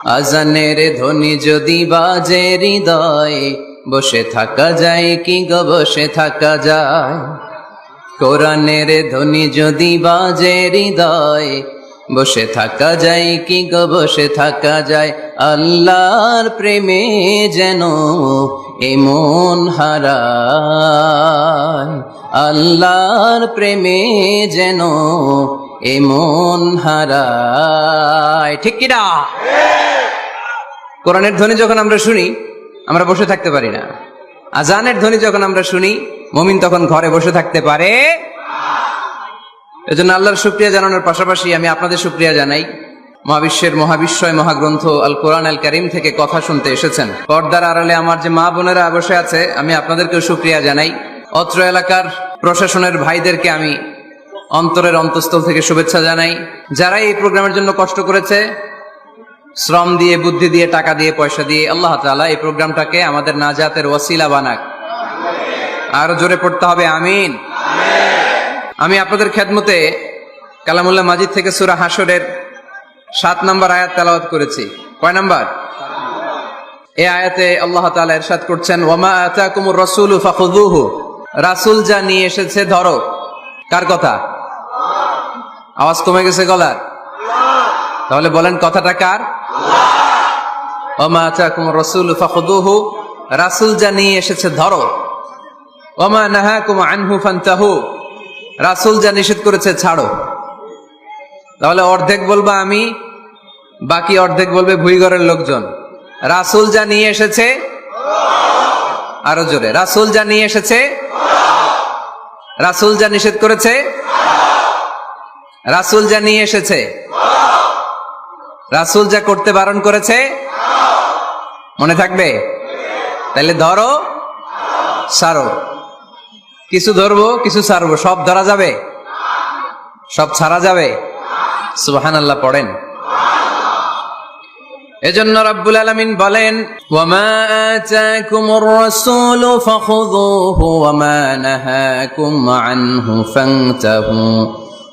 আজানের ধ্বনি যদি বাজে হৃদয়ে, বসে থাকা যায় কি গো বসে থাকা যায়। কোরআনের ধ্বনি যদি বাজে হৃদয়ে, বসে থাকা যায় কি গো বসে থাকা যায়। আল্লাহর প্রেমে যেন এমন হারায়, আল্লাহর প্রেমে যেন এমন হারায়। ঠিক কিনা? কোরআনের ধ্বনি যখন আমরা শুনি আমরা বসে থাকতে পারি না। আজানের ধ্বনি যখন আমরা শুনি মুমিন তখন ঘরে বসে থাকতে পারে। এজন্য আল্লাহর শুকরিয়া জানানোর পাশাপাশি আমি আপনাদের শুকরিয়া জানাই। মহাবিশ্বের মহাবিশ্বয় মহাগ্রন্থ আল কোরআন আল কারীম থেকে কথা শুনতে এসেছেন। পর্দার আড়ালে আমার যে মা বোনেরা বসে আছে, আমি আপনাদেরকেও শুকরিয়া জানাই। অত্র এলাকার প্রশাসনের ভাইদেরকে আমি অন্তরের অন্তঃস্থল থেকে শুভেচ্ছা জানাই। যারা এই প্রোগ্রামের জন্য কষ্ট করেছে, শ্রম দিয়ে, বুদ্ধি দিয়ে, টাকা দিয়ে, পয়সা দিয়ে, আল্লাহ তাআলা এই প্রোগ্রামটাকে আমাদের নাজাতের ওয়াসিলা বানাক। আরো জোরে পড়তে হবে আমিন। আমি আপনাদের খেদমতে কালামুল্লাহ মাজিদ থেকে সূরা হাশরের 7 নম্বর আয়াত তেলাওয়াত করেছি। কয় নাম্বার? এই আয়াতে আল্লাহ তাআলা ইরশাদ করছেন, ওয়ামা আতাকুমুর রাসূলু ফাখুযুহু, রাসূল যা নিয়ে এসেছে ধরো। কার কথা? আওয়াজ কমে গেছে গলার? তাহলে বলেন কথাটা কার? ওয়ামা আতাকুমুর রাসূলু ফাখুযুহু, রাসূল যা নিয়ে এসেছে ধরো। ওয়ামা নাহাকুম আনহু ফান্তাহু, রাসূল যা নিষেধ করেছে ছাড়ো। তাহলে অর্ধেক বলবা আমি, বাকি অর্ধেক বলবে ভুইঘরের লোকজন। রাসূল যা নিয়ে এসেছে, আরো জোরে, রাসূল যা নিয়ে এসেছে, রাসূল যা নিষেধ করেছে, রাসূল যা নিয়ে এসেছে, রাসূল যা করতে বারণ করেছে, মনে থাকবে? তাহলে ধরো, ছাড়ো। কিছু ধরবো, কিছু ছাড়বো, সব ধরা যাবে? সব ছাড়া যাবে? সুবহানাল্লাহ পড়েন। এজন্য রাব্বুল আলামিন বলেন, ওয়ামা আতাকুমুর রাসূলু ফাখুযুহু ওয়ামা নাহাকুম আনহু ফান্তাহু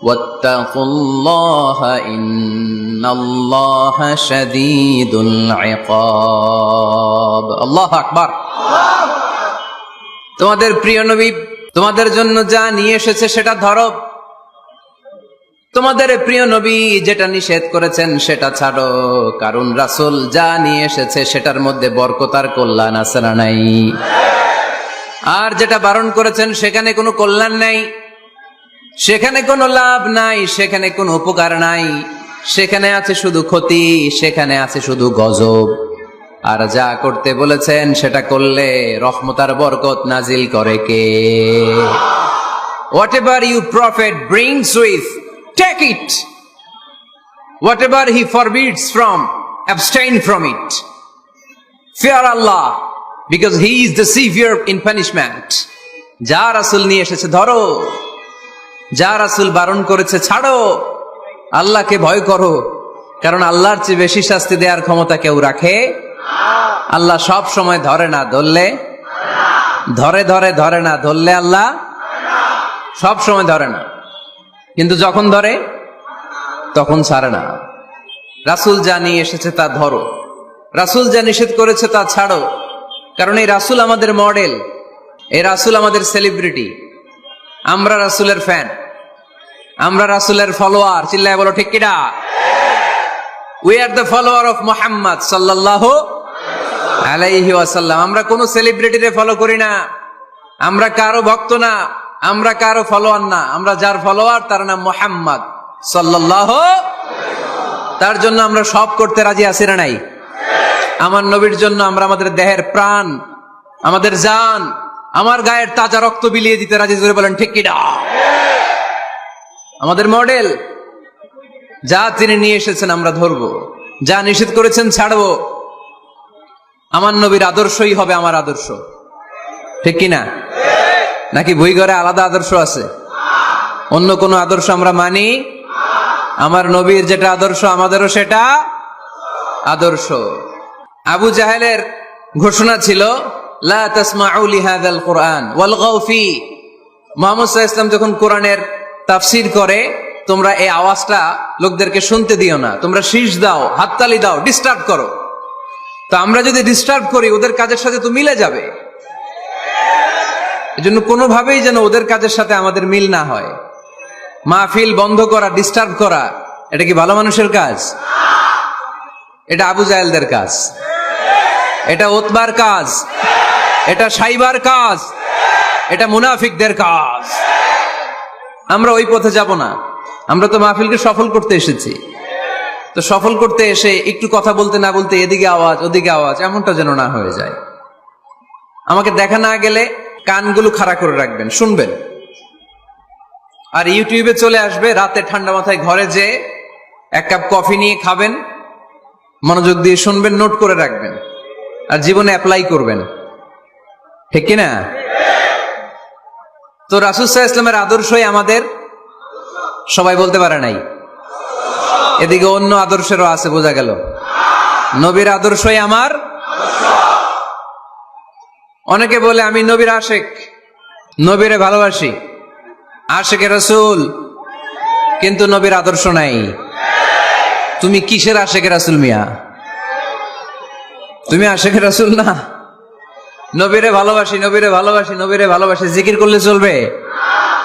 ওয়াত্তাকুল্লাহা ইন্নাল্লাহা শাদীদুল ইকাব। আল্লাহু আকবার। তোমাদের প্রিয় নবী তোমাদের জন্য যা নিয়ে এসেছে সেটা ধরো। তোমাদের প্রিয় নবী যেটা নিষেধ করেছেন সেটা ছাড়ো, কারণ রাসূল যা নিয়ে এসেছে সেটার মধ্যে বরকত আর কল্যাণ আছে না নাই? আর যেটা বারণ করেছেন সেখানে কোনো কল্যাণ নাই, সেখানে কোনো লাভ নাই, সেখানে কোনো উপকার নাই, সেখানে আছে শুধু ক্ষতি, সেখানে আছে শুধু গজব। আর যা করতে বলেছেন সেটা করলে রহমত আর বরকত নাজিল করে কে? Whatever you prophet brings with, take it. Whatever he forbids from, abstain from it. Fear Allah, because he is the severe in punishment. যা রাসূল নিয়ে এসেছে ধরো, যা রাসূল বারণ করেছে ছাড়ো। আল্লাহকে ভয় করো, কারণ আল্লাহর চেয়ে বেশি শাস্তি দেওয়ার ক্ষমতা কেউ রাখে? আল্লাহ সব সময় ধরে না, ধরলে ধরে, ধরে ধরে না, ধরলে আল্লাহ সব সময় ধরে না, কিন্তু যখন ধরে তখন ছাড়ে না। রাসূল যা নিয়ে এসেছে তা ধরো, রাসূল যা নিষেধ করেছে তা ছাড়ো। কারণ এই রাসূল আমাদের মডেল, এই রাসূল আমাদের সেলিব্রিটি। আমরা রাসূলের ফ্যান, আমরা রাসূলের ফলোয়ার। চিল্লায় বলো ঠিক কিনা? We are the follower of Muhammad sallallahu আলাইহি ওয়াসাল্লাম। আমরা কোন সেলিব্রিটিরে ফলো করি না, আমরা কারো ভক্ত না, আমরা কারো ফলোয়ার না। আমরা যার ফলোয়ার তার নাম মুহাম্মদ সাল্লাল্লাহু। তার জন্য আমরা সব করতে রাজি আছি না নাই? আমার নবীর জন্য আমরা আমাদের দেহের প্রাণ, আমাদের জান, আমার গায়ের তাজা রক্ত বিলিয়ে দিতে রাজি। জোরে বলেন ঠিক কিনা? আমাদের মডেল। যা তিনি নিয়ে এসেছেন আমরা ধরবো, যা নিষেধ করেছেন ছাড়বো। আমার নবীর আদর্শই হবে আমার আদর্শ, ঠিক কিনা? নাকি ভুইঘরে আলাদা আদর্শ আছে? অন্য কোন আদর্শ আমরা মানি? আমার নবীর যেটা আদর্শ আমাদেরও সেটা আদর্শ। আবু জাহেলের ঘোষণা ছিল, লা তাসমাউ লিহাযাল কুরআন ওয়ালগাউ ফি। মুহাম্মদ সাল্লাল্লাহু আলাইহি ওয়াসাল্লাম যখন কোরআনের তাফসীর করে তোমরা এই আওয়াজটা লোকদেরকে শুনতে দিও না, তোমরা শীষ দাও, হাততালি দাও, ডিস্টার্ব করো। তো আমরা যদি ডিস্টার্ব করি ওদের কাজের সাথে তো মিলে যাবে, এজন্য কোনোভাবেই যেন ওদের কাজের সাথে আমাদের মিল না হয়। মাহফিল বন্ধ করা, ডিস্টার্ব করা, এটা কি ভালো মানুষের কাজ? এটা আবু জাহেলদের কাজ, এটা উতবার কাজ, এটা সাইবার কাজ, এটা মুনাফিকদের কাজ। আমরা ওই পথে যাব না। আমরা তো মাহফিলকে সফল করতে এসেছি। তো সফল করতে এসে একটু কথা বলতে না বলতে এদিকে আওয়াজ ওদিকে আওয়াজ, এমনটা যেন না হয়ে যায়। আমাকে দেখা না গেলে কানগুলো খাড়া করে রাখবেন, শুনবেন। আর ইউটিউবে চলে আসবে, রাতে ঠান্ডা মাথায় ঘরে যেয়ে এক কাপ কফি নিয়ে খাবেন, মনোযোগ দিয়ে শুনবেন, নোট করে রাখবেন, আর জীবনে অ্যাপ্লাই করবেন। ঠিক কিনা? তো রাসূল সাল্লাল্লাহু আলাইহি ওয়াসাল্লামের আদর্শই আমাদের, সবাই বলতে পারে নাই। এদিকে অন্য আদর্শেরও আছে, বোঝা গেল। নবীর আদর্শই আমার। অনেকে বলে আমি নবীর আশেক, নবীরে ভালোবাসি, আশেকে রাসূল, কিন্তু নবীর আদর্শ নাই। তুমি কিসের আশেকে রাসূল মিয়া? তুমি আশেকে রাসূল না। নবীরে ভালোবাসি, নবীরে ভালোবাসি, নবীরে ভালোবাসি, জিকির করলে চলবে?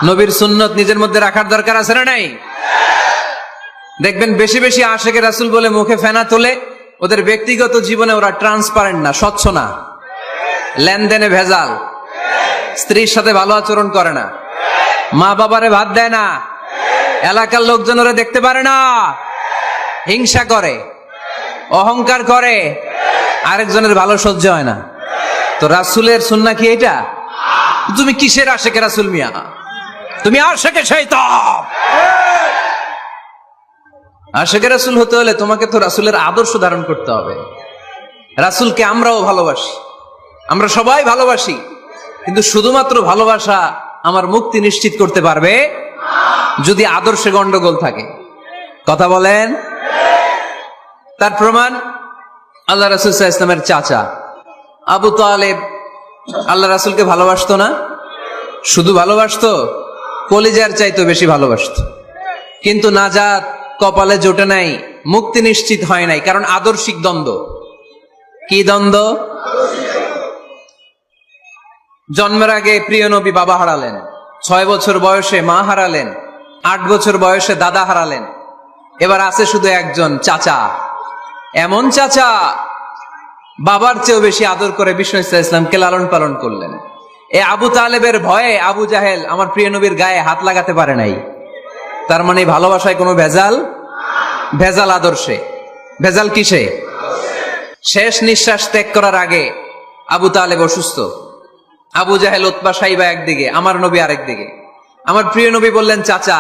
নবীর সুন্নত নিজের মধ্যে রাখার দরকার আছে না নাই? দেখবেন বেশি বেশি আশেকে রাসূল বলে মুখে ফেনা তোলে, ওদের ব্যক্তিগত জীবনে ওরা ট্রান্সপারেন্ট না, স্বচ্ছ না, লেনদেনে ভেজাল, স্ত্রীর সাথে ভালো আচরণ করে না, মা বাবারে ভাত দেয় না, এলাকার লোকজন ওরা দেখতে পারে না, হিংসা করে, অহংকার করে, আরেকজনের ভালো সহ্য হয় না। তো রাসূলের সুন্নাহ কি এটা? তুমি কিসের আশেকে রাসূল মিয়া? তুমি আশেকে শয়তান। আশেকে রাসূল হতে হলে তোমাকে তো রাসূলের আদর্শ ধারণ করতে হবে। রাসূলকে আমরাও ভালোবাসি, আমরা সবাই ভালোবাসি, কিন্তু শুধুমাত্র ভালোবাসা আমার মুক্তি নিশ্চিত করতে পারবে যদি আদর্শে গন্ডগোল থাকে। কথা বলেন? তার প্রমাণ আল্লাহ রাসূল সাল্লাল্লাহু আলাইহি ওয়াসাল্লামের চাচা আবু তালেব আল্লাহ রাসূলকে ভালোবাসতো না? শুধু ভালোবাসতো, কলিজার চাইতো বেশি ভালোবাসতো। কিন্তু নাজাত কপালে জোটে নাই, মুক্তি নিশ্চিত হয় নাই, কারণ আদর্শিক দ্বন্দ্ব। কি দ্বন্দ্ব? জন্মের আগে প্রিয় নবী বাবা হারালেন, 6 বছর বয়সে মা হারালেন, 8 বছর বয়সে দাদা হারালেন, এবার আছে শুধু একজন চাচা। এমন চাচা বাবার চেয়েও বেশি আদর করে বিষ্ণু ইসলামকে লালন পালন করলেন। এ আবু তালেবের ভয়ে আবু জাহেল আমার প্রিয় নবীর গায়ে হাত লাগাতে পারে নাই। তার মানে ভালোবাসায় কোনো ভেজাল? ভেজাল আদর্শে। ভেজাল কিসে? শেষ নিঃশ্বাস ত্যাগ করার আগে আবু তালেব অসুস্থ, আবু জাহেল উতবা সাইবা একদিকে, আমার নবী আরেকদিকে। আমার প্রিয় নবী বললেন, চাচা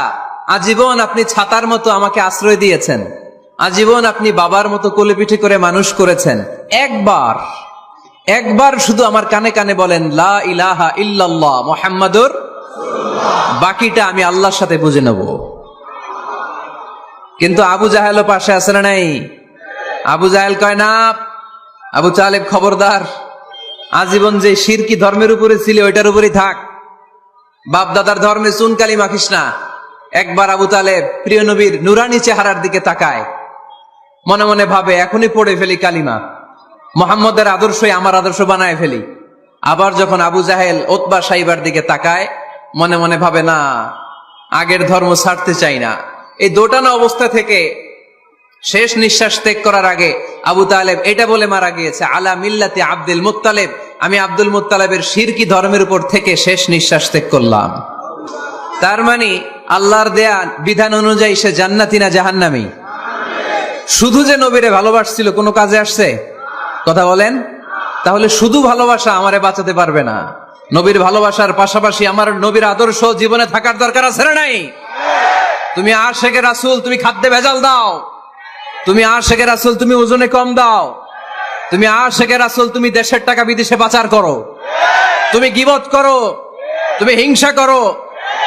আজীবন আপনি ছাতার মতো আমাকে আশ্রয় দিয়েছেন, আজীবন আপনি বাবার মতো কোলে পিঠে করে মানুষ করেছেন, একবার শুধু আমার কানে কানে বলেন লা ইলাহা ইল্লাল্লাহ মুহাম্মাদুর রাসূলুল্লাহ, বাকিটা আমি আল্লাহর সাথে বুঝে নেব। কিন্তু আবু জাহেলও পাশে আছে না নাই? আবু জাহেল কয় না, আবু তালেব খবরদার, আজীবন যে শিরকি ধর্মের উপরে ছিল ওইটার উপরেই থাক, বাপ দাদার ধর্মে চুনকালি মাখিস না। একবার আবু তালেব প্রিয় নবীর নুরানি চেহারার দিকে তাকায়, মনে মনে ভাবে এখনই পড়ে ফেলি কালিমা, মুহাম্মদের আদর্শই আমার আদর্শ বানায় ফেলি। আবার যখন আবু জাহেল উতবা সাইবার দিকে তাকায়, মনে মনে ভাবে না, আগের ধর্ম ছাড়তে চাই না। এই দোটানা অবস্থা থেকে শেষ নিঃশ্বাস ত্যাগ করার আগে আবু তালেব এটা বলে মারা গিয়েছে, আলা মিল্লাতি আব্দুল মুত্তালিব, আমি আব্দুল মুত্তালিবের শিরকি ধর্মের উপর থেকে শেষ নিঃশ্বাস ত্যাগ করলাম। তার মানে আল্লাহর দেয়া বিধান অনুযায়ী সে জান্নাতি না জাহান্নামী? শুধু যে নবীরে ভালোবাসছিল কোনো কাজে আসছে? কথা বলেন? তাহলে শুধু ভালোবাসা আমারে বাঁচাতে পারবে না। নবীর ভালোবাসার পাশাপাশি আমার নবীর আদর্শ জীবনে থাকার দরকার আছে না নাই? তুমি আশেকে রাসূল, তুমি খাদ্যে ভেজাল দাও, তুমি আশেকে রাসূল, তুমি ওজনে কম দাও, তুমি আশেকে রাসূল, তুমি দেশের টাকা বিদেশে পাচার করো, তুমি গীবত করো, তুমি হিংসা করো,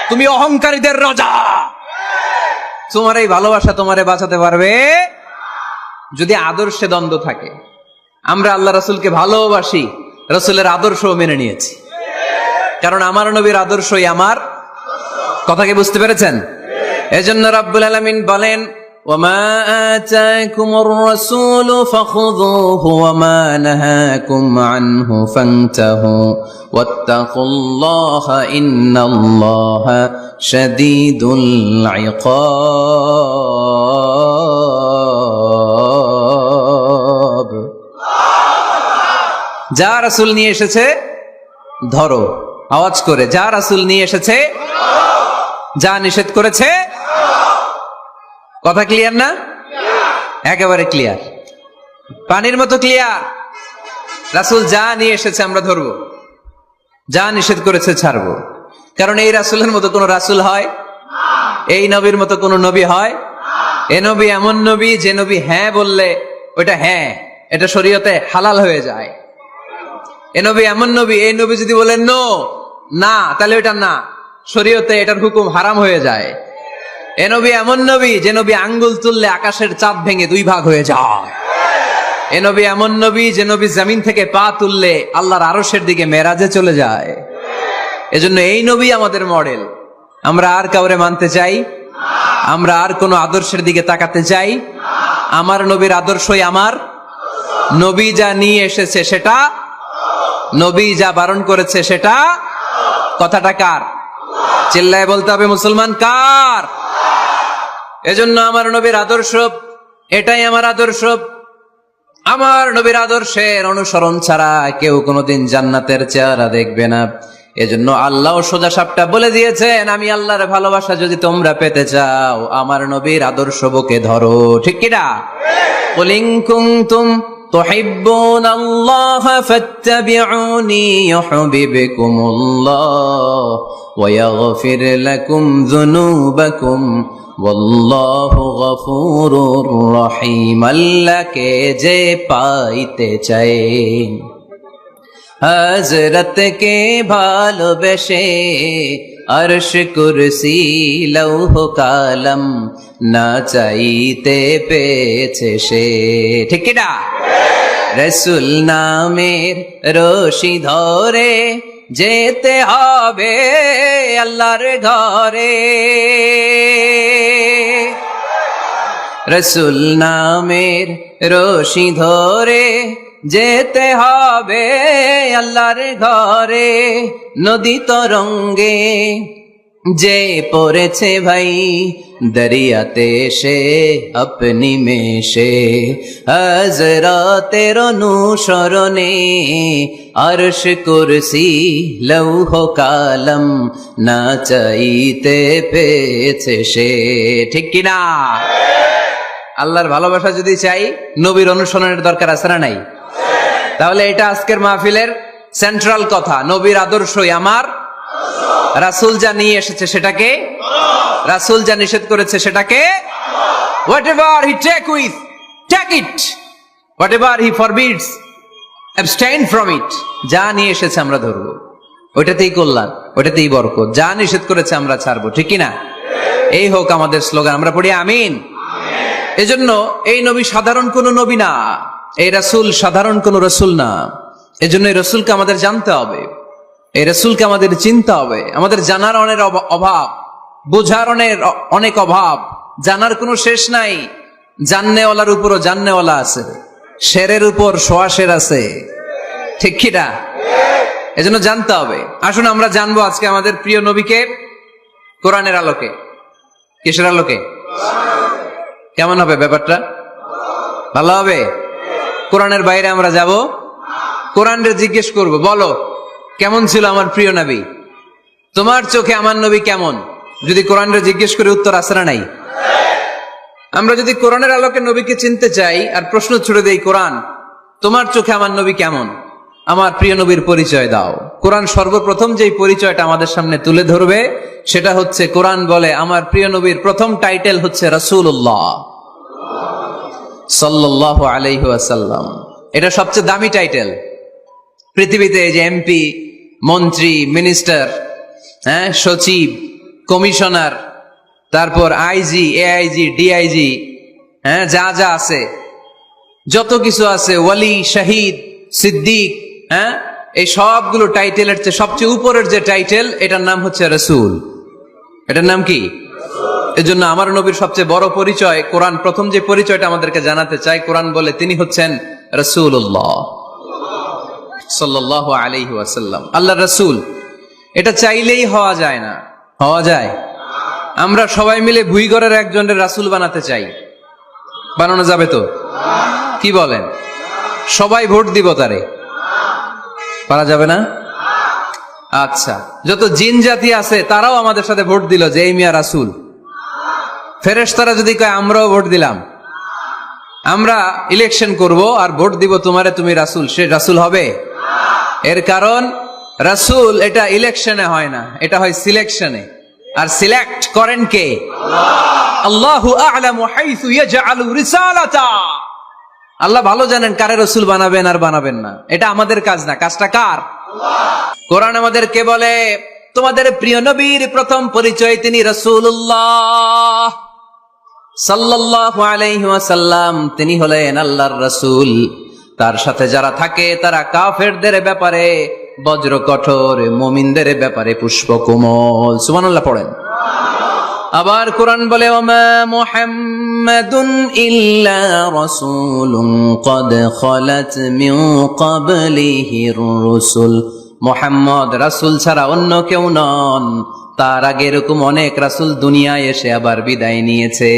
তুমি অহংকারীদের রাজা। তোমার এই ভালোবাসা তোমারে বাঁচাতে পারবে যদি আদর্শে দ্বন্দ্ব থাকে। আমরা আল্লাহ রাসূলকে ভালোবাসি, রাসূলের আদর্শও মেনে নিয়েছি, কারণ আমার নবীর আদর্শই আমার। কথাকে বুঝতে পেরেছেন? এজন্য রব্বুল আলামিন বলেন, ওয়ামা আতাকুমুর রাসূলু ফাখুযুহু ওয়ামা নাহাকুম আনহু ফান্তাহু ওয়াত্তাকুল্লাহা ইন্নাল্লাহা শাদীদুল ইকাব। যা রাসূল নিয়ে এসেছে ধরো, আওয়াজ করে, যা রাসূল নিয়ে এসেছে, যা নিষেধ করেছে। কথা ক্লিয়ার না? একেবারে ক্লিয়ার, পানির মতো ক্লিয়ার। রাসূল যা নিয়ে এসেছে আমরা ধরবো, যা নিষেধ করেছে ছাড়বো। কারণ এই রাসূলের মতো কোন রাসূল হয়? এই নবীর মতো কোন নবী হয়? এ নবী এমন নবী যে নবী হ্যাঁ বললে ওইটা হ্যাঁ, এটা শরীয়তে হালাল হয়ে যায়। এ নবী এমন নবী, এই নবী যদি বলেন নো, না, তাহলে ওইটা না, শরীয়তে এটার হুকুম হারাম হয়ে যায়। এ নবী এমন নবী যে নবী আঙ্গুল তুললে আকাশের চাঁদ ভেঙে দুই ভাগ হয়ে যায়। এ নবী এমন নবী যে নবী জমিন থেকে পা তুললে আল্লাহর আরশের দিকে মেরাজে চলে যায়। এজন্য এই নবী আমাদের মডেল। আমরা আর কাউরে মানতে চাই? আমরা আর কোন আদর্শের দিকে তাকাতে চাই? আমার নবীর আদর্শই আমার। নবী যা নিয়ে এসেছে সেটা, নবী যা বারণ করেছে সেটা। কথাটা কার? চিল্লায় বলতে হবে মুসলমান, কার? এজন্য আমার নবীর আদর্শ, এটাই আমার আদর্শ। আমার নবীর আদর্শের অনুসরণ ছাড়া কেউ কোনোদিন জান্নাতের চেহারা দেখবে না। এজন্য আল্লাহ সোজা সাপটা বলে দিয়েছেন, আমি আল্লাহর ভালোবাসা যদি তোমরা পেতে চাও আমার নবীর আদর্শ বুকে ধরো। ঠিক কিনা? কুল ইন কুনতুম তুহিব্বুনাল্লাহ ফাত্তাবিউনি ইউহিব্বুকুমুল্লাহ ওয়া ইয়াগফির লাকুম যুনুবাকুম ওয়াল্লাহু গফুরুর রহিম। আল্লাহকে যে পাইতে চায়, হযরত কে ভালোবেসে আরশ কুরসি লৌহ কালাম না চাইতে পেয়েছে সে। ঠিক কি না? রাসূল নামের রশি ধরে যেতে হবে আল্লাহর ঘরে। রাসূল নামের রশি ধরে যেতে হবে আল্লাহর ঘরে। নদী তরঙ্গে যে পড়েছে ভাই দরিয়াতে সে আপনি মেশে, হযরতের অনুসরণে আরশ কুরসি লৌহ কালাম না চাইতে পেয়েছে সে। ঠিক কিনা? আল্লাহর ভালোবাসা যদি চাই, নবীর অনুসরণের দরকার আছে না নাই? তাহলে এটা আজকের মাহফিলের সেন্ট্রাল কথা, নবীর আদর্শই আমার। রাসূল যা নিয়ে এসেছে সেটাকে, রাসূল যা নিষেধ করেছে সেটাকে, whatever he take it, whatever he forbids, abstain from it। যা নিয়ে এসেছে আমরা ধরবো, ওইটাতেই কল্যাণ, ওইটাতেই বরকত। যা নিষেধ করেছে আমরা ছাড়বো। ঠিক কিনা? এই হোক আমাদের স্লোগান। আমরা পড়ি আমিন। এজন্য এই নবী সাধারণ কোন নবী না, এই রাসূল সাধারণ কোন রাসূল না। এজন্য এই রাসূলকে আমাদের জানতে হবে, এই রাসূলকে আমাদের চিনতে হবে। আমাদের জানার অনেক অভাব, বোঝার অনেক অভাব, জানার কোনো শেষ নাই। জাননেওয়ালার উপরও জাননেওয়ালা আছে, শেরের উপর সোয়া শের আছে। ঠিক কি না? এজন্য জানতে হবে। আসুন আমরা জানবো আজকে আমাদের প্রিয় নবীকে কোরআনের আলোকে। কিসের আলোকে? কেমন হবে ব্যাপারটা? ভালো হবে? কোরআনের বাইরে আমরা যাব, কোরআনরে জিজ্ঞেস করব, বলো কেমন ছিল আমার প্রিয় নবী? তোমার চোখে আমার নবী কেমন? যদি কোরআনরে জিজ্ঞেস করে উত্তর আছে না নাই? আমরা যদি কোরআনের আলোকে নবীকে চিনতে চাই আর প্রশ্ন ছুড়ে দেই, কোরআন তোমার চোখে আমার নবী কেমন? আমার প্রিয় নবীর পরিচয় দাও। কোরআন সর্বপ্রথম যেই পরিচয়টা আমাদের সামনে তুলে ধরবে সেটা হচ্ছে, কোরআন বলে আমার প্রিয় নবীর প্রথম টাইটেল হচ্ছে রাসূলুল্লাহ সাল্লাল্লাহু আলাইহি ওয়াসাল্লাম। এটা সবচেয়ে দামি টাইটেল পৃথিবীতে। যে এমপি, মন্ত্রী, মিনিস্টার, সচিব, কমিশনার, তারপর আইজি, এআইজি, ডিআইজি, যা যা আছে, যত কিছু আছে, ওয়ালি, শহীদ, সিদ্দিক, এই সবগুলো টাইটেলের চেয়ে সবচেয়ে উপরের যে টাইটেল, এটার নাম হচ্ছে রাসূল। এটার নাম কি? এজন্য আমার নবীর সবচেয়ে বড় পরিচয় কোরআন প্রথম যে পরিচয়টা আমাদেরকে জানাতে চাই, কোরআন বলে তিনি হচ্ছেন রাসূলুল্লাহ সাল্লাল্লাহু আলাইহি ওয়াসাল্লাম, আল্লাহর রাসূল। এটা চাইলেই হওয়া যায় না। হওয়া যায়? আমরা সবাই মিলে ভুইগড়ের একজনের রাসূল বানাতে চাই, বানানো যাবে তো? কি বলেন? সবাই ভোট দিব তারে? পারা যাবে না? আচ্ছা, যত জিন জাতি আছে তারাও আমাদের সাথে ভোট দিল যে এই মিয়া রাসূল। ফেরেশতারা যদি কয় আমরাও ভোট দিলাম, আমরা ইলেকশন করব আর ভোট দিব তোমারে, তুমি রাসূল, সে রাসূল হবে? এর কারণ রাসূল এটা ইলেকশনে হয় না, এটা হয় সিলেকশনে। আর সিলেক্ট করেন কে? আল্লাহু আ'লামু হাইসু ইয়াজআলু রিসালাতা। আল্লাহ ভালো জানেন কারে রাসূল বানাবেন আর বানাবেন না। এটা আমাদের কাজ না, কাজটা কার? কোরআন আমাদেরকে বলে তোমাদের প্রিয় নবীর প্রথম পরিচয় তিনি রাসূলুল্লাহ সাল্লাল্লাহু আলাইহি ওয়াসাল্লাম, তিনি হলেন আল্লাহর রাসূল। তার সাথে যারা থাকে তারা কাফেরদের ব্যাপারে বজ্র কঠোর, মুমিনদের ব্যাপারে পুষ্পকোমল। সুবহানাল্লাহ পড়েন। আবার কোরআন বলে ওমা মুহাম্মাদুন ইল্লা রাসূলুন ক্বাদ খালাত মিন ক্বাবলিহির রাসূল। মুহাম্মদ রাসূল ছাড়া অন্য কেউ নন, তার আগে এরকম অনেক রাসূল দুনিয়ায় এসে আবার বিদায় নিয়েছে,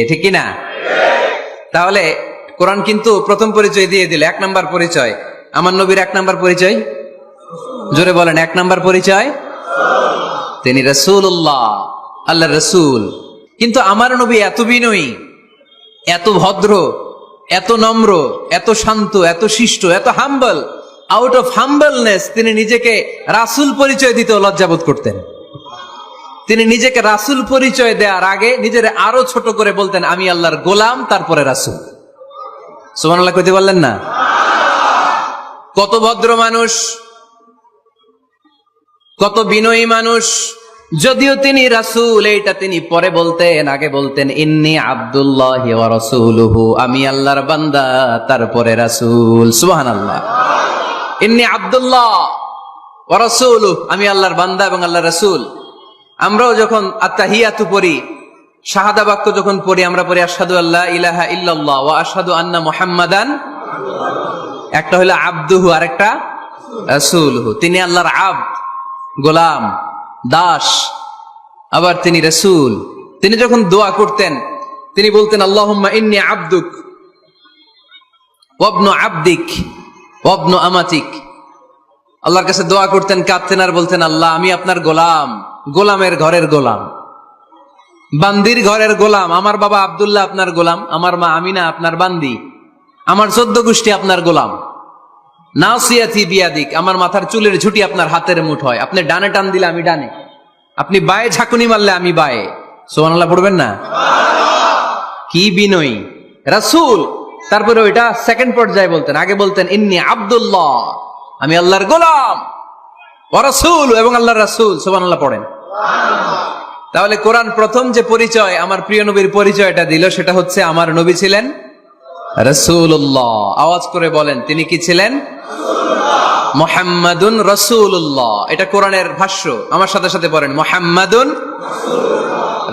ঠিক কি না? তাহলে কোরআন কিন্তু প্রথম পরিচয় দিয়ে দিল, এক নাম্বার পরিচয় আমার নবীর। এক নাম্বার পরিচয়, জোরে বলেন, এক নাম্বার পরিচয় তিনি রাসূলুল্লাহ, আল্লাহর রাসূল। কিন্তু আমার নবী এত বিনয়ী, এত ভদ্র, এত নম্র, এত শান্ত, এত শিষ্ট, এত হাম্বল। আউট অফ হাম্বলনেস তিনি নিজেকে রাসূল পরিচয় দিতে লজ্জাবোধ করতেন। তিনি নিজেকে রাসূল পরিচয় দেওয়ার আগে নিজের আরো ছোট করে বলতেন আমি আল্লাহর গোলাম, তারপরে রাসূল। সুবহানাল্লাহ কইতে বললেন না? কত ভদ্র মানুষ, কত বিনয়ী মানুষ। যদিও তিনি রাসূল, এইটা তিনি পরে বলতেন, আগে বলতেন ইন্নী আব্দুল্লাহি ওয়া রাসূলুহু, আমি আল্লাহর বান্দা তারপরে রাসূল। সুবহানাল্লাহ। ইন্নী আব্দুল্লাহ ওয়া রাসূলুহু, আমি আল্লাহর বান্দা এবং আল্লাহর রাসূল। আমরাও যখন আত্তাহিয়াতু পড়ি, শাহাদা বাক্য যখন পড়ি, আমরা পড়ি আশহাদু আল্লা ইলাহা ইল্লাল্লাহ ওয়া আশহাদু আন্না মুহাম্মাদান। একটা হলো আব্দুহু, আরেকটা রাসূলুহু। তিনি আল্লাহর আব্দ, গোলাম, দাস, আবার তিনি রাসূল। তিনি যখন দোয়া করতেন তিনি বলতেন আল্লাহুম্মা ইন্নী আবদুক ওয়া ইবনু আবদিক ওয়া ইবনু আমাতিক। আল্লাহর কাছে দোয়া করতেন, কাঁদতেন আর বলতেন আল্লাহ আমি আপনার গোলাম, গোলামের ঘরের গোলাম, বান্দির ঘরের গোলাম। আমার বাবা আব্দুল্লাহ আপনার গোলাম, আমার মা আমিনা আপনার বান্দি, আমার 14 গোষ্ঠী আপনার গোলাম। নাসিয়াতি বিয়াদিক, আমার মাথার চুলের ঝুঁটি আপনার হাতের মুঠোয়, আপনি ডানে টান দিলে আমি ডানে, আপনি বায়ে ঝাঁকুনি মারলে আমি বায়ে। সুবহানাল্লাহ পড়বেন না? কি বিনয়ী রাসূল। তারপরে ওইটা সেকেন্ড পর্যায়ে বলতেন, আগে বলতেন ইন্নী আব্দুল্লাহ, আমি আল্লাহর গোলাম, ওয়া রাসূল, এবং আল্লাহর রাসূল। সুবহানাল্লাহ পড়েন। তাহলে কোরআন প্রথম যে পরিচয় আমার প্রিয় নবীর পরিচয়টা দিল, সেটা হচ্ছে আমার নবী ছিলেন রাসূলুল্লাহ। আওয়াজ করে বলেন তিনি কি ছিলেন? মুহাম্মাদুন রাসূলুল্লাহ। এটা কোরআনের ভাষ্য, আমার সাথে সাথে পড়েন মুহাম্মাদুন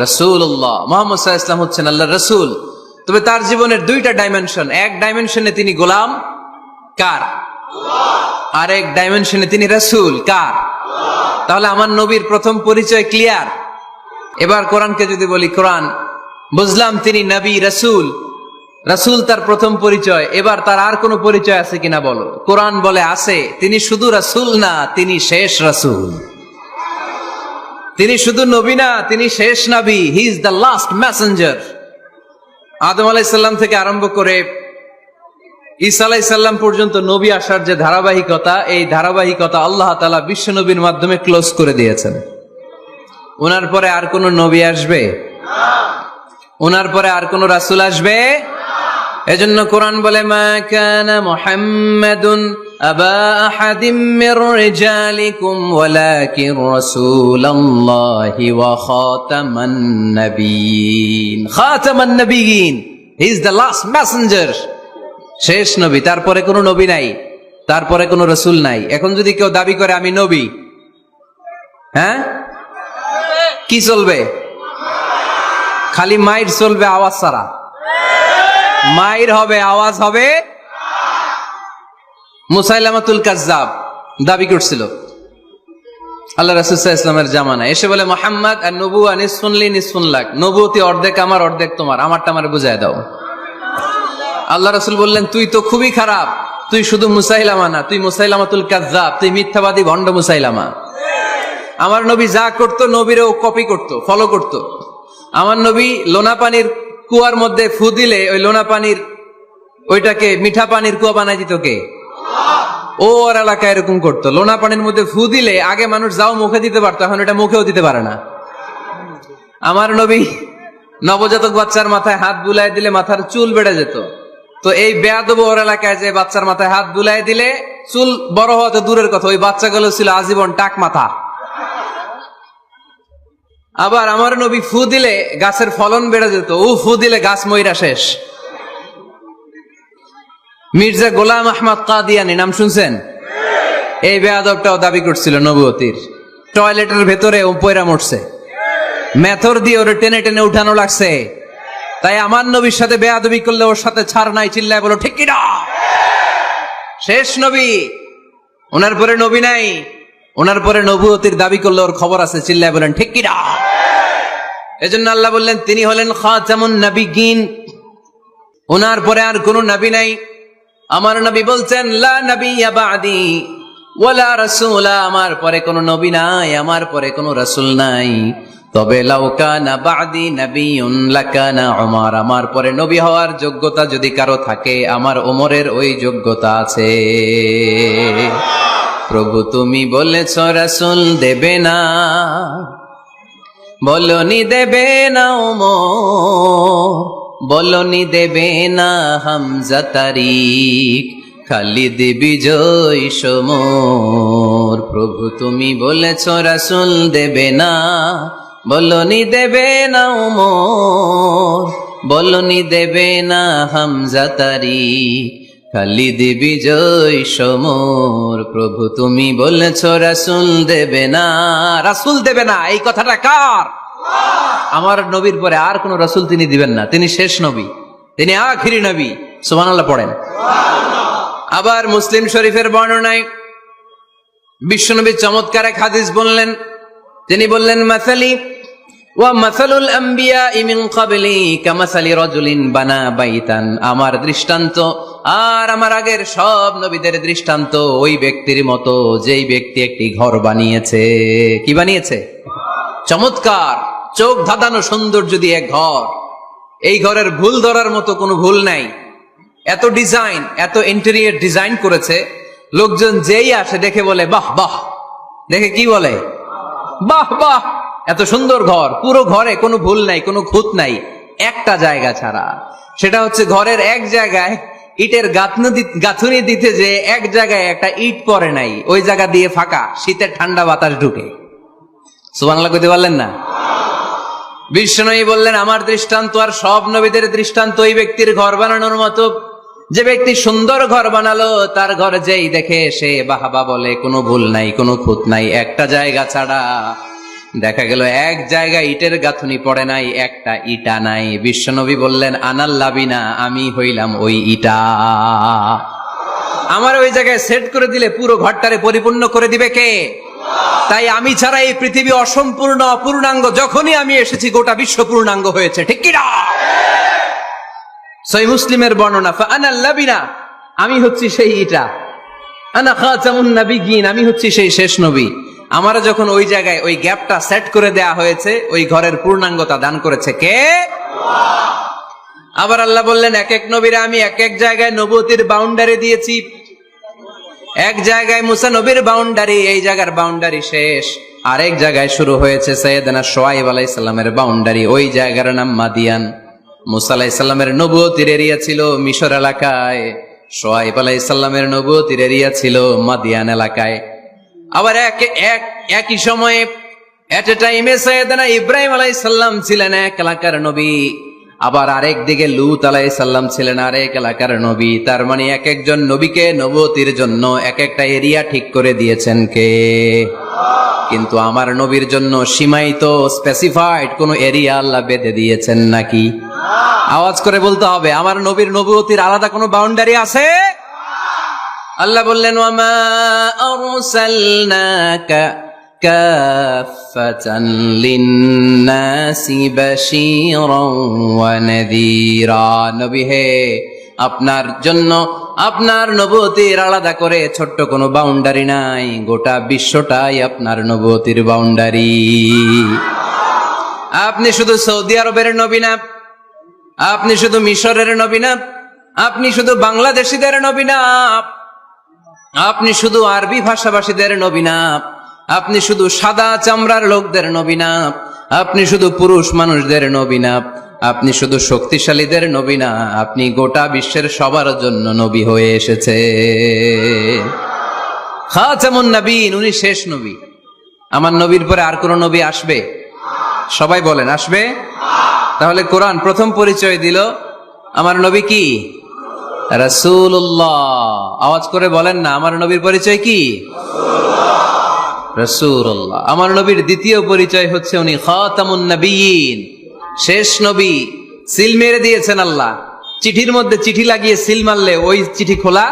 রাসূলুল্লাহ। মুহাম্মদ সাল্লাল্লাহু আলাইহি ওয়াসাল্লাম হচ্ছেন আল্লাহর রাসূল। তবে তার জীবনের দুইটা ডাইমেনশন, এক ডাইমেনশনে তিনি গোলাম, কার? আর এক ডাইমেনশনে তিনি রাসূল, কার? তাহলে আমার নবীর প্রথম পরিচয় ক্লিয়ার। এবার কোরআনকে যদি বলি, কোরআন বুঝলাম তিনি নবী, রাসূল, রাসূল তার প্রথম পরিচয়। এবার তার আর কোনো পরিচয় আছে কিনা বলো? কোরআন বলে আছে। তিনি শুধু রাসূল না, তিনি শেষ রাসূল। তিনি শুধু নবী না, তিনি শেষ নবী। He is the last messenger. আদম আলাইহিস সালাম থেকে আরম্ভ করে ঈসা আলাইহিস সালাম পর্যন্ত নবী আসার যে ধারাবাহিকতা, এই ধারাবাহিকতা আল্লাহ তাআলা বিশ্ব নবীর মাধ্যমে ক্লোজ করে দিয়েছেন। ওনার পরে আর কোন নবী আসবে? ওনার পরে আর কোন রাসূল আসবে? এজন্য কোরআন বলে মা কানা মুহাম্মাদুন আবা আহাদিম মির রিজালিকুম ওয়ালাকিন রাসূলুল্লাহি ওয়া খাতামান নাবিয়িন। খাতামান নাবিয়িন, he is the last messenger, শেষ নবী। তারপরে কোনো নবী নাই, তারপরে কোনো রাসূল নাই। এখন যদি কেউ দাবি করে আমি নবী, হ্যাঁ, কি চলবে? খালি মাইর চলবে, আওয়াজ ছাড়া। মাইর হবে, আওয়াজ হবে। মুসাইলামাতুল কাজ্জাব দাবি করছিল আল্লাহ রাসূল সাল্লাল্লাহু আলাইহি ওয়াসাল্লামের জামানায়, এসে বলে মুহাম্মদ আর নবুয়া নিসফুন লি নিসফুন লাক, নবুয়তি অর্ধেক আমার অর্ধেক তোমার, আমারটা আমারে বুঝায় দাও। আল্লাহ রাসূল বললেন তুই তো খুবই খারাপ, তুই শুধু মুসাইলামা না, তুই মুসাইলামাতুল কাজ্জাব, তুই মিথ্যাবাদী ভণ্ড মুসাইলামা। আমার নবী যা করতো নবীরও কপি করতো, ফলো করতো। আমার নবী লোনা পানির কুয়ার মধ্যে ফু দিলে ওই লোনা পানির ওইটাকে মিঠা পানির কুয়া বানাই দিত কে? ও ওর এলাকায় এরকম করতো, লোনা পানির মধ্যে ফু দিলে আগে মানুষ যাও মুখে দিতে পারতো, এখন এটা মুখেও দিতে পারে না। আমার নবী নবজাতক বাচ্চার মাথায় হাত বুলাই দিলে মাথার চুল বেড়ে যেত, তো এই বেয়াদব ওর এলাকায় যে বাচ্চার মাথায় হাত বুলাই দিলে চুল বড় হওয়া তো দূরের কথা, ওই বাচ্চাগুলো ছিল আজীবন টাক মাথা। আবার আমার নবী ফু দিলে গাছের ফলন বেড়ে যেত, ও ফু দিলে গাছ মইরা শেষ। মির্জা গোলাম আহমদ কাদিয়ানী নাম শুনছেন? এই বেয়াদবটাও দাবি করছিল নবুয়তির। টয়লেটের ভেতরে ও পয়রা মরছে, মেথর দিয়ে ওরে টেনে টেনে উঠানো লাগছে। তাই আমার নবীর সাথে বেয়াদবি করলে ওর সাথে ছাড় নাই, চিল্লায় বলো ঠিক কিনা? শেষ নবী, ওনার পরে নবী নাই, ওনার পরে নবুয়তির দাবি করলে ওর খবর আছে, চিল্লায় বলেন ঠিক কিনা? এজন্য আল্লাহ বললেন তিনি হলেন খাতামুন নবিয়্যিন, ওনার পরে আর কোন নবী নাই। আমার নবী বলছেন লা নাবিয়্যা বা'দি ওয়ালা রাসূলা, আমার পরে কোন নবী নাই, আমার পরে কোন রাসূল নাই। তবে লাউ কানা বা'দি নাবিয়্যুন লাকানা উমর, আমার পরে নবী হওয়ার যোগ্যতা যদি কারো থাকে আমার ওমরের ওই যোগ্যতা আছে। প্রভু তুমি বলেছ রাসূল দেবে না, বলনি দেবে না ওমর, বলনি দেবে না হামজা তারিক, খালিদ বিজয় সমর। প্রভু তুমি বলেছ রাসূল দেবে না, বলনি দেবে না ওমর, বলনি দেবে না হামজা তারিক, খালিদ বিজয় সমর। প্রভু তুমি বলেছ রাসূল দেবে না, রাসূল দেবে না, এই কথাটা কার? আমার নবীর পরে আর কোন রাসূল তিনি দিবেন না, তিনি শেষ নবী, তিনি আখিরি নবী। সুবহানাল্লাহ পড়েন। আবার মুসলিম শরীফের বর্ণনায় বিশ্বনবী চমৎকার এক হাদিস বললেন, তিনি বললেন মাসালি ওয়া মাসালুল আম্বিয়া মিন ক্বাবলি কামাসালি রাজুলিন বানা বাইতান, আমার দৃষ্টান্ত আর আমার আগের সব নবীদের দৃষ্টান্ত ওই ব্যক্তির মতো যেই ব্যক্তি একটি ঘর বানিয়েছে। কি বানিয়েছে? চমৎকার, চোখ ধাঁধানো সুন্দর যদি এক ঘর, এই ঘরের ভুল ধরার মতো কোনো ভুল নাই, এত ডিজাইন, এত ইন্টেরিয়র ডিজাইন করেছে, লোকজন যেই আসে দেখে বলে বাহ বাহ, দেখে কি বলে? বাহ বাহ, এত সুন্দর ঘর, পুরো ঘরে কোনো ভুল নাই, কোনো খুঁত নাই, একটা জায়গা ছাড়া। সেটা হচ্ছে ঘরের এক জায়গায় ইটের গাঁথুনি দিতে যে এক জায়গায় একটা ইট পড়ে নাই, ওই জায়গা দিয়ে ফাঁকা, শীতের ঠান্ডা বাতাস ঢুকে। সুবহানাল্লাহ কইতে পারলেন না? বিশ্বনবী বললেন আমার দৃষ্টান্ত আর সব নবীদের দৃষ্টান্ত ওই ব্যক্তির ঘর বানানোর মতো, যে ব্যক্তি সুন্দর ঘর বানালো তার ঘর যেই দেখে সে বাহবা বলে, কোনো ভুল নাই, কোনো খুঁত নাই, একটা জায়গা ছাড়া। দেখা গেল এক জায়গায় ইটের গাঁথুনি পড়ে নাই, একটা ইটা নাই। বিশ্বনবী বললেন আনাল লাবিনা, আমি হইলাম ওই ইটা। আমার ওই জায়গায় সেট করে দিলে পুরো ঘরটারে পরিপূর্ণ করে দিবে কে? তাই আমি ছাড়া এই পৃথিবী অসম্পূর্ণ, অপূর্ণাঙ্গ। যখনই আমি এসেছি গোটা বিশ্ব পূর্ণাঙ্গ হয়েছে, ঠিক কি না? সহিহ মুসলিমের বর্ণনা, ফাআনাল লাবিনা, আমি হচ্ছি সেই ইটা, আনা খাতামুন নবিয়্যিন, আমি হচ্ছি সেই শেষ নবী। আমারা যখন ওই জায়গায় ওই গ্যাপটা সেট করে দেয়া হয়েছে, ওই ঘরের পূর্ণাঙ্গতা দান করেছে কে? আবার আল্লাহ বললেন এক এক নবীরা আমি এক এক জায়গায় নবুয়তির বাউন্ডারি দিয়েছি। এক জায়গায় মুসা নবীর বাউন্ডারি, এই জায়গার বাউন্ডারি শেষ। আরেক জায়গায় শুরু হয়েছে সাইয়েদনা শুআয়ব আলাইহিস সালামের বাউন্ডারি, ওই জায়গার নাম মাদিয়ান। মুসা আলাইহিস সালামের নবুয়তির এরিয়া ছিল মিশর এলাকায়, শুআয়ব আলাইহিস সালামের নবুয়তির এরিয়া ছিল মাদিয়ান এলাকায়। আবার একই সময়ে এট এ টাইমে সাইয়েদনা ইব্রাহিম আলাইহিস সালাম ছিলেন এক এলাকার নবী, আবার আরেক দিকে লূত আলাইহিস সালাম ছিলেন আরেক এলাকার নবী। তার মানে এক একজন নবীকে নবুয়তির জন্য এক একটা এরিয়া ঠিক করে দিয়েছেন কে? কিন্তু আমার নবীর জন্য সীমায়িত স্পেসিফাইড কোন এরিয়া আল্লাহ বেঁধে দিয়েছেন নাকি? আওয়াজ করে বলতে হবে, আমার নবীর নবুয়তির আলাদা কোনো বাউন্ডারি আছে? আল্লাহ বললেন, ওয়ামা আরসালনাকা কাফাতান লিন্নাসি বাশীরান ওয়া নাযীরা। নবী হে, আপনার জন্য আপনার নবুয়তির আলাদা করে ছোট্ট কোনো বাউন্ডারি নাই, গোটা বিশ্বটাই আপনার নবুয়তির বাউন্ডারি। আপনি শুধু সৌদি আরবের নবী না, আপনি শুধু মিশরের নবী না, আপনি শুধু বাংলাদেশিদের নবী না, আপনি শুধু আরবি ভাষাভাষীদের নবী না, আপনি শুধু সাদা চামড়ার লোকদের নবী না, আপনি শুধু পুরুষ মানুষদের নবী না, আপনি শুধু শক্তিশালীদের নবী না, আপনি গোটা বিশ্বের সবার জন্য নবী হয়ে এসেছে। খাতামুন নবীন, উনি শেষ নবী। আমার নবীর পরে আর কোন নবী আসবে? সবাই বলেন, আসবে? তাহলে কোরআন প্রথম পরিচয় দিল আমার নবী কি? রাসূলুল্লাহ। আওয়াজ করে বলেন না, আমার নবীর পরিচয় কি? রাসূলুল্লাহ। আমার নবীর দ্বিতীয় পরিচয় হচ্ছে উনি খাতামুন নবীন, শেষ নবী। সিল মেরে দিয়েছেন আল্লাহ। চিঠির মধ্যে চিঠি লাগিয়ে সিল মারলে ওই চিঠি খোলা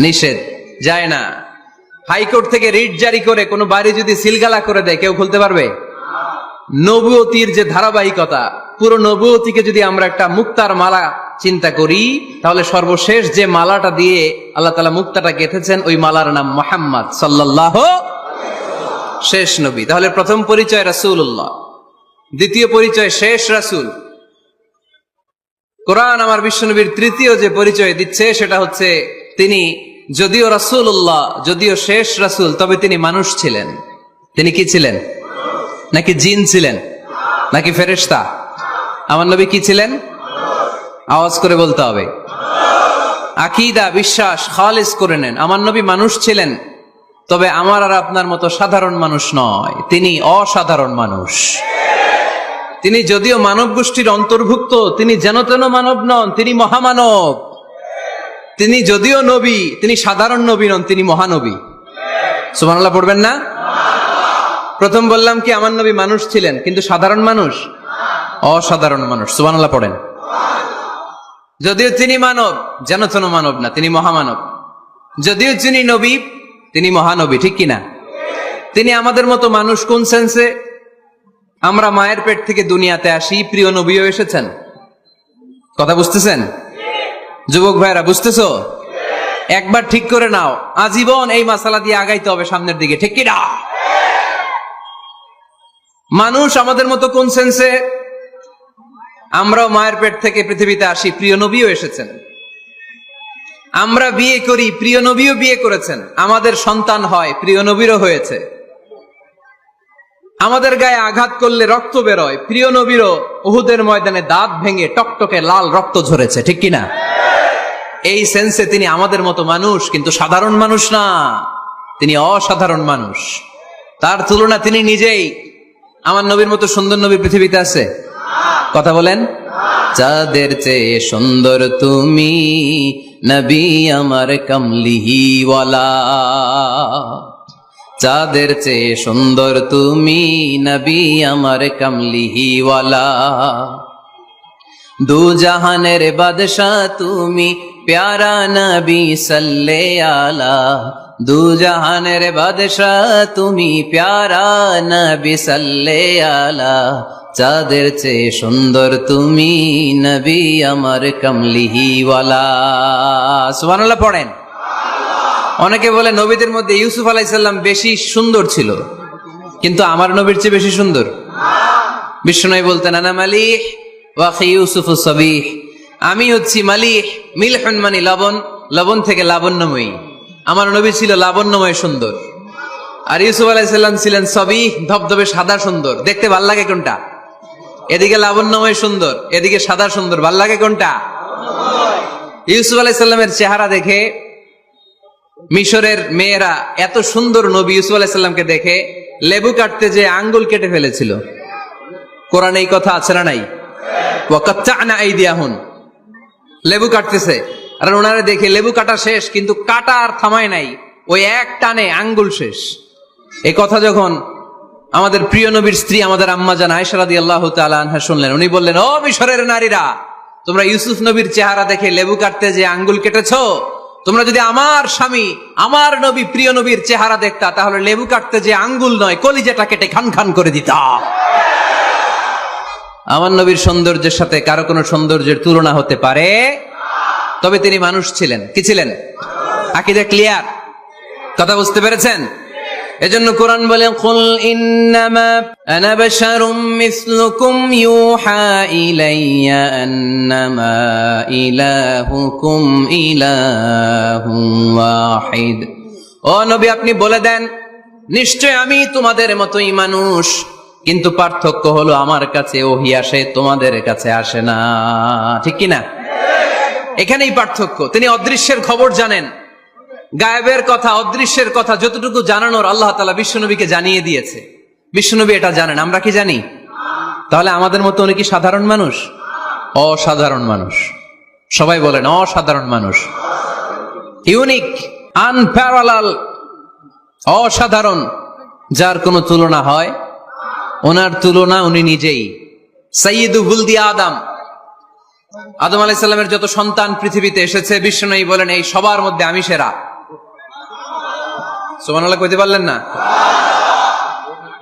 নিষেধ, যায় না। হাইকোর্ট থেকে রিট জারি করে কোনো বাড়ি যদি সিলগালা করে দেয়, কেউ খুলতে পারবে? নবুয়তির যে ধারাবাহিকতা, পুরো নবুয়তিকে যদি আমরা একটা মুক্তার মালা চিন্তা করি, তাহলে সর্বশেষ যে মালাটা দিয়ে আল্লাহ তাআলা মুক্তাটা গেঁথেছেন, ওই মালার নাম মুহাম্মদ সাল্লাল্লাহু, শেষ নবী। তাহলে প্রথম পরিচয় রাসূলুল্লাহ, দ্বিতীয় পরিচয় শেষ রাসূল। কোরআন আমার বিশ্বনবীর তৃতীয় যে পরিচয় দিচ্ছে সেটা হচ্ছে তিনি যদিও রাসূলুল্লাহ, যদিও শেষ রাসূল, তবে তিনি মানুষ ছিলেন। তিনি কি ছিলেন? নাকি জিন ছিলেন? নাকি ফেরেশতা? আমার নবী কি ছিলেন? আওয়াজ করে বলতে হবে। আকীদা, বিশ্বাস খালিস করে নেন, আমার নবী মানুষ ছিলেন, তবে আমার আর আপনার মতো সাধারণ মানুষ নয়, তিনি অসাধারণ মানুষ। তিনি যদিও মানব গোষ্ঠীর অন্তর্ভুক্ত, তিনি যেন তেন মানব নন, তিনি মহামানব। তিনি যদিও নবী, তিনি সাধারণ নবী নন, তিনি মহানবী। সুবহানাল্লাহ পড়বেন না? প্রথম বললাম কি আমার নবী মানুষ ছিলেন, কিন্তু সাধারণ মানুষ, অসাধারণ মানুষ। সুবহানাল্লাহ পড়েন। যদিও তিনি মানব, যেন তেন মানব না, তিনি মহামানব। যদিও তিনি নবী, তিনি মহানবী, ঠিক কিনা? তিনি আমাদের মতো মানুষ কোন সেন্সে? আমরা মায়ের পেট থেকে দুনিয়াতে আসি, প্রিয় নবীও এসেছেন। কথা বুঝতেছেন? যুবক ভাইরা বুঝতেছো? একবার ঠিক করে নাও, আজীবন এই মাসালা দিয়ে আগাইতে হবে সামনের দিকে, ঠিক কিনা? মানুষ আমাদের মতো কোন সেন্সে? আমরাও মায়ের পেট থেকে পৃথিবীতে আসি, প্রিয় নবীও এসেছেন। আমরা বিয়ে করি, প্রিয় নবীও বিয়ে করেছেন। আমাদের সন্তান হয়, প্রিয় নবীরও হয়েছে। আমাদের গায়ে আঘাত করলে রক্ত বেরোয়, প্রিয় নবীরও উহুদের ময়দানে দাঁত ভেঙে টকটকে লাল রক্ত ঝরেছে, ঠিক কিনা? এই সেন্সে তিনি আমাদের মতো মানুষ, কিন্তু সাধারণ মানুষ না, তিনি অসাধারণ মানুষ। তার তুলনা তিনি নিজেই। আমার নবীর মতো সুন্দর নবী পৃথিবীতে আছে? কথা বলেন। চাঁদের চেয়ে সুন্দর তুমি নবী আমার কমলিওয়ালা, চাঁদের চেয়ে সুন্দর তুমি নবী আমার কমলিওয়ালা, দু জাহানের বাদশাহ তুমি প্যারা নবী সাল্লে আলা, দু জাহানের বাদশাহ তুমি প্যারা নবী সাল্লে আলা, চাঁদের চেয়ে সুন্দর তুমি নবী আমার কমলিওয়ালা। সুবহানাল্লাহ পড়েন। অনেকে বলে নবীদের মধ্যে ইউসুফ আলাইহিস সালাম বেশি সুন্দর ছিল, কিন্তু আমার নবীর চেয়ে বেশি সুন্দর? বিশ্বনবী বলতেন, আনা মালিহ ওয়া আখি ইউসুফ সাবিহ, আমি হচ্ছি মালিহ, মিলহুন মানে লবণ, লবণ থেকে লাবণ্যময়ী। আমার নবী ছিল লাবণ্যময় সুন্দর, আর ইউসুফ আলাইহিস সালাম ছিলেন সাবিহ, ধবধবে সাদা সুন্দর। দেখতে ভাল লাগে কোনটা? এদিকে লাবণ্যময় সুন্দর, এদিকে সাদা সুন্দর, ভাল লাগে কোনটা? ইউসুফ আলাইহিস সালামের চেহারা দেখে মিশরের মেয়েরা এত সুন্দর নবী ইউসুফ আলাইহিস সালামকে দেখে লেবু কাটতে যে আঙ্গুল কেটে ফেলেছিল। কোরআনে এই কথা আছে না নাই? ওয়া কাত্তা'না আইদিয়াহুন, লেবু কাটতেছে, আর ওনারা দেখে লেবু কাটা শেষ, কিন্তু কাটা আর থামায় নাই, ওই এক টানে আঙ্গুল শেষ। এই কথা যখন আমাদের প্রিয় নবীর স্ত্রী আমাদের আম্মা জান আয়েশা রাদিয়াল্লাহু তাআলা আনহা শুনলেন, উনি বললেন, ও মিশরের নারীরা, তোমরা ইউসুফ নবীর চেহারা দেখে লেবু কাটতে যে আঙ্গুল কেটেছো, তোমরা যদি আমার স্বামী আমার নবী প্রিয় নবীর চেহারা দেখতা, তাহলে লেবু কাটতে যে আঙ্গুল নয় কলিজাটা কেটে খান খান করে দিতা। আমার নবীর সৌন্দর্যের সাথে কারো কোনো সৌন্দর্যের তুলনা হতে পারে? তবে তিনি মানুষ ছিলেন। কি ছিলেন? আকীদা ক্লিয়ার? কথা বুঝতে পেরেছেন? এজন্য কোরআন বলে, কুল ইন্নামা আনা বাশারুম মিসলুকুম ইউহা ইলাইয়া আন্নামা ইলাহুকুম ইলাহুম ওয়াহিদ। ও নবী, আপনি বলে দেন, নিশ্চয় আমি তোমাদের মতোই মানুষ, কিন্তু পার্থক্য হলো আমার কাছে ওহী আসে, তোমাদের কাছে আসে না। ঠিক কি না? এখানেই পার্থক্য। তিনি অদৃশ্যের খবর জানেন, গায়েবের কথা, অদৃশ্যের কথা যতটুকু জানানোর আল্লাহ তাআলা বিশ্বনবীকে জানিয়ে দিয়েছে। বিশ্বনবী এটা জানেন, আমরা কি জানি? তাহলে আমাদের মতো উনি কি সাধারণ মানুষ? অসাধারণ মানুষ। সবাই বলেন অসাধারণ মানুষ। ইউনিক, আনপ্যারালাল, অসাধারণ, যার কোনো তুলনা হয়? ওনার তুলনা উনি নিজেই। সাইয়্যিদু ওয়ালদি আদম, আদম আলাইহিস সালামের যত সন্তান পৃথিবীতে এসেছে, বিশ্বনবী বলেন এই সবার মধ্যে আমি সেরা। সুবহানাল্লাহ কইতে পারলেন না?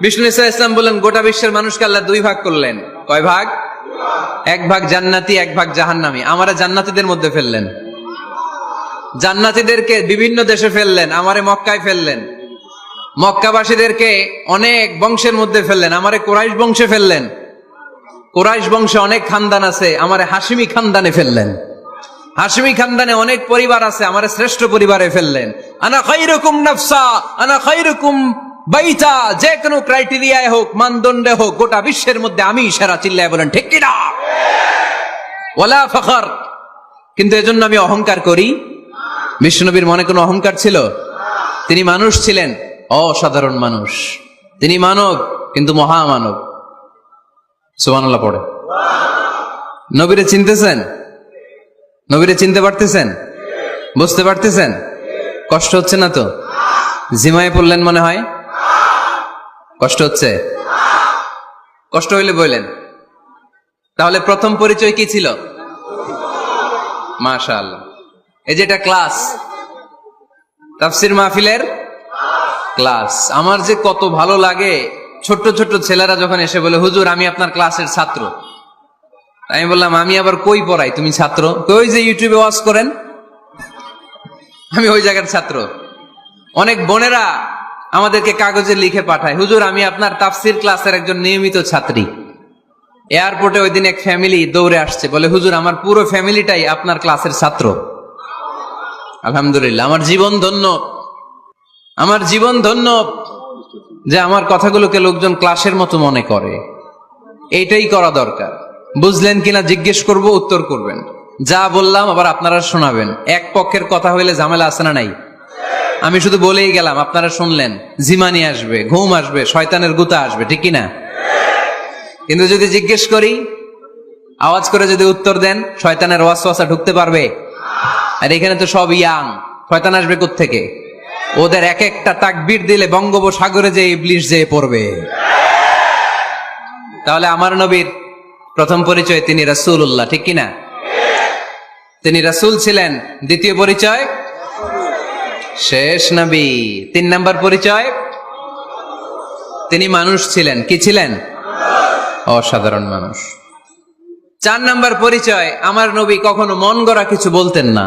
বিষ্ণু সাল্লাল্লাহু আলাইহি ওয়াসাল্লাম বলেন, গোটা বিশ্বের মানুষকে আল্লাহ দুই ভাগ করলেন। কয় ভাগ? এক ভাগ জান্নাতি, এক ভাগ জাহান্নামী। আমারে জান্নাতীদের মধ্যে ফেললেন। জান্নাতীদেরকে বিভিন্ন দেশে ফেললেন, আমারে মক্কায় ফেললেন। মক্কাবাসীদেরকে অনেক বংশের মধ্যে ফেললেন, আমারে কুরাইশ বংশে ফেললেন। কুরাইশ বংশে অনেক খানদান আছে, আমারে হাশিমি খানদানে ফেললেন। হাশিমি খানদানে অনেক পরিবার আছে, আমারে শ্রেষ্ঠ পরিবারে ফেললেন। আনা খায়রুকুম নাফসা আনা খায়রুকুম বাইতা, যে কোনো ক্রাইটেরিয়ায় হোক, মানদণ্ডে হোক, গোটা বিশ্বের মধ্যে আমি সেরা। চিল্লায় বলেন ঠিক কি না? ওয়ালা ফখর। কিন্তু এজন্য আমি অহংকার করি? বিশ্বনবীর মনে কোনো অহংকার ছিল? তিনি মানুষ ছিলেন, অসাধারণ মানুষ। তিনি মানব, কিন্তু মহামানব। সুবহানাল্লাহ পড়ে। নবীরে চিনতেছেন? নবীরে চিনতে পারতেছেন? বুঝতে পারতেছেন? কষ্ট হচ্ছে না তো? জিমায় পড়লেন মনে হয়? কষ্ট হচ্ছে? কষ্ট হইলে বললেন। তাহলে প্রথম পরিচয় কি ছিল? মাশাআল্লাহ। এই যে এটা ক্লাস, তাফসীর মাহফিলের ক্লাস। আমার যে কত ভালো লাগে ছোট্ট ছোট্ট ছেলেরা যখন এসে বলে, হুজুর আমি আপনার ক্লাসের ছাত্র। আমি বললাম, আমি আবার কই পড়াই, তুমি ছাত্র? ওই যে ইউটিউবে ওয়াজ করেন, আমি ওই জায়গার ছাত্র। অনেক বোনেরা আমাদেরকে কাগজে লিখে পাঠায়, হুজুর আমি আপনার তাফসীর ক্লাসের একজন নিয়মিত ছাত্রী। এয়ারপোর্টে ওই দিন এক ফ্যামিলি দৌড়ে আসছে, বলে হুজুর আমার পুরো ফ্যামিলিটাই আপনার ক্লাসের ছাত্র। আলহামদুলিল্লাহ, আমার জীবন ধন্য, আমার জীবন ধন্য যে আমার কথাগুলোকে লোকজন ক্লাসের মতো মনে করে। এইটাই করা দরকার। বুঝলেন কিনা জিজ্ঞেস করব, উত্তর করবেন। যা বললাম আবার আপনারা শোনাবেন। এক পক্ষের কথা হইলে ঝামেলা আছে না নাই? আমি শুধু বলেই গেলাম, আপনারা শুনলেন। জিমানি আসবে, ঘুম আসবে, শয়তানের গুতা আসবে, ঠিক কিনা? কিন্তু যদি জিজ্ঞেস করি, আওয়াজ করে যদি উত্তর দেন, শয়তানের ওয়াসওয়াসা ঢুকতে পারবে? আর এখানে তো সব ইয়াং, শয়তান আসবে কোত্থেকে? ওদের এক একটা তাকবীর দিলে বঙ্গোপসাগরে যে ইবলিশ যেয়ে পড়বে। তাহলে আমার নবীর প্রথম পরিচয় তিনি রাসূলুল্লাহ, ঠিক কিনা? তিনি রাসূল ছিলেন। দ্বিতীয় পরিচয় শেষ নবী। 3 নাম্বার পরিচয় তিনি মানুষ ছিলেন। কি ছিলেন? অসাধারণ মানুষ। 4 নাম্বার পরিচয়, আমার নবী কখনো মন গড়া কিছু বলতেন না।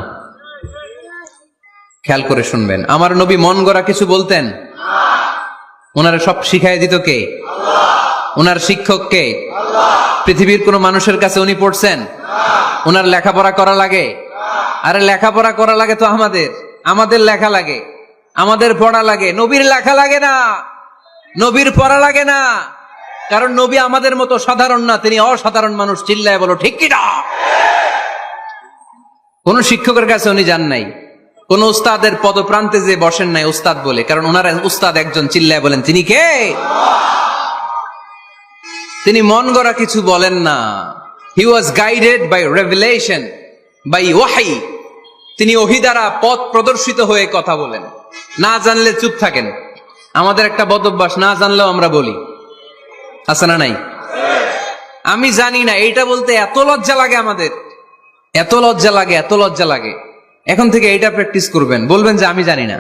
খেয়াল করে শুনবেন, আমার নবী মন গড়া কিছু বলতেন? ওনারা সব শিখাই দিত কে? ওনার শিক্ষক কে? পৃথিবীর কোন মানুষের কাছে উনি পড়ছেন? ওনার লেখাপড়া করা লাগে? আরে লেখাপড়া করা লাগে তো আমাদের লেখা লাগে, আমাদের পড়া লাগে। নবীর লেখা লাগে না, নবীর পড়া লাগে না। কারণ নবী আমাদের মতো সাধারণ না, তিনি অসাধারণ মানুষ। চিল্লায় বলো ঠিক কি না? কোন শিক্ষকের কাছে উনি যান নাই, কোন উস্তাদের পদপ্রান্তে যে বসেন নাই উস্তাদ বলে, কারণ ওনার উস্তাদ একজন। চিল্লায় বলেন তিনি কে? তিনি মন গড়া কিছু বলেন না। He was guided by revelation, by ওয়াহি। তিনি ওহী দ্বারা পথ প্রদর্শিত হয়ে কথা বলেন। না জানলে চুপ থাকেন। আমাদের একটা বদ অভ্যাস, না জানলেও আমরা বলি। আছে না নাই? আমি জানি না, এইটা বলতে এত লজ্জা লাগে আমাদের, এত লজ্জা লাগে, এত লজ্জা লাগে। এখন থেকে এইটা প্র্যাকটিস করবেন, বলবেন যে আমি জানি না,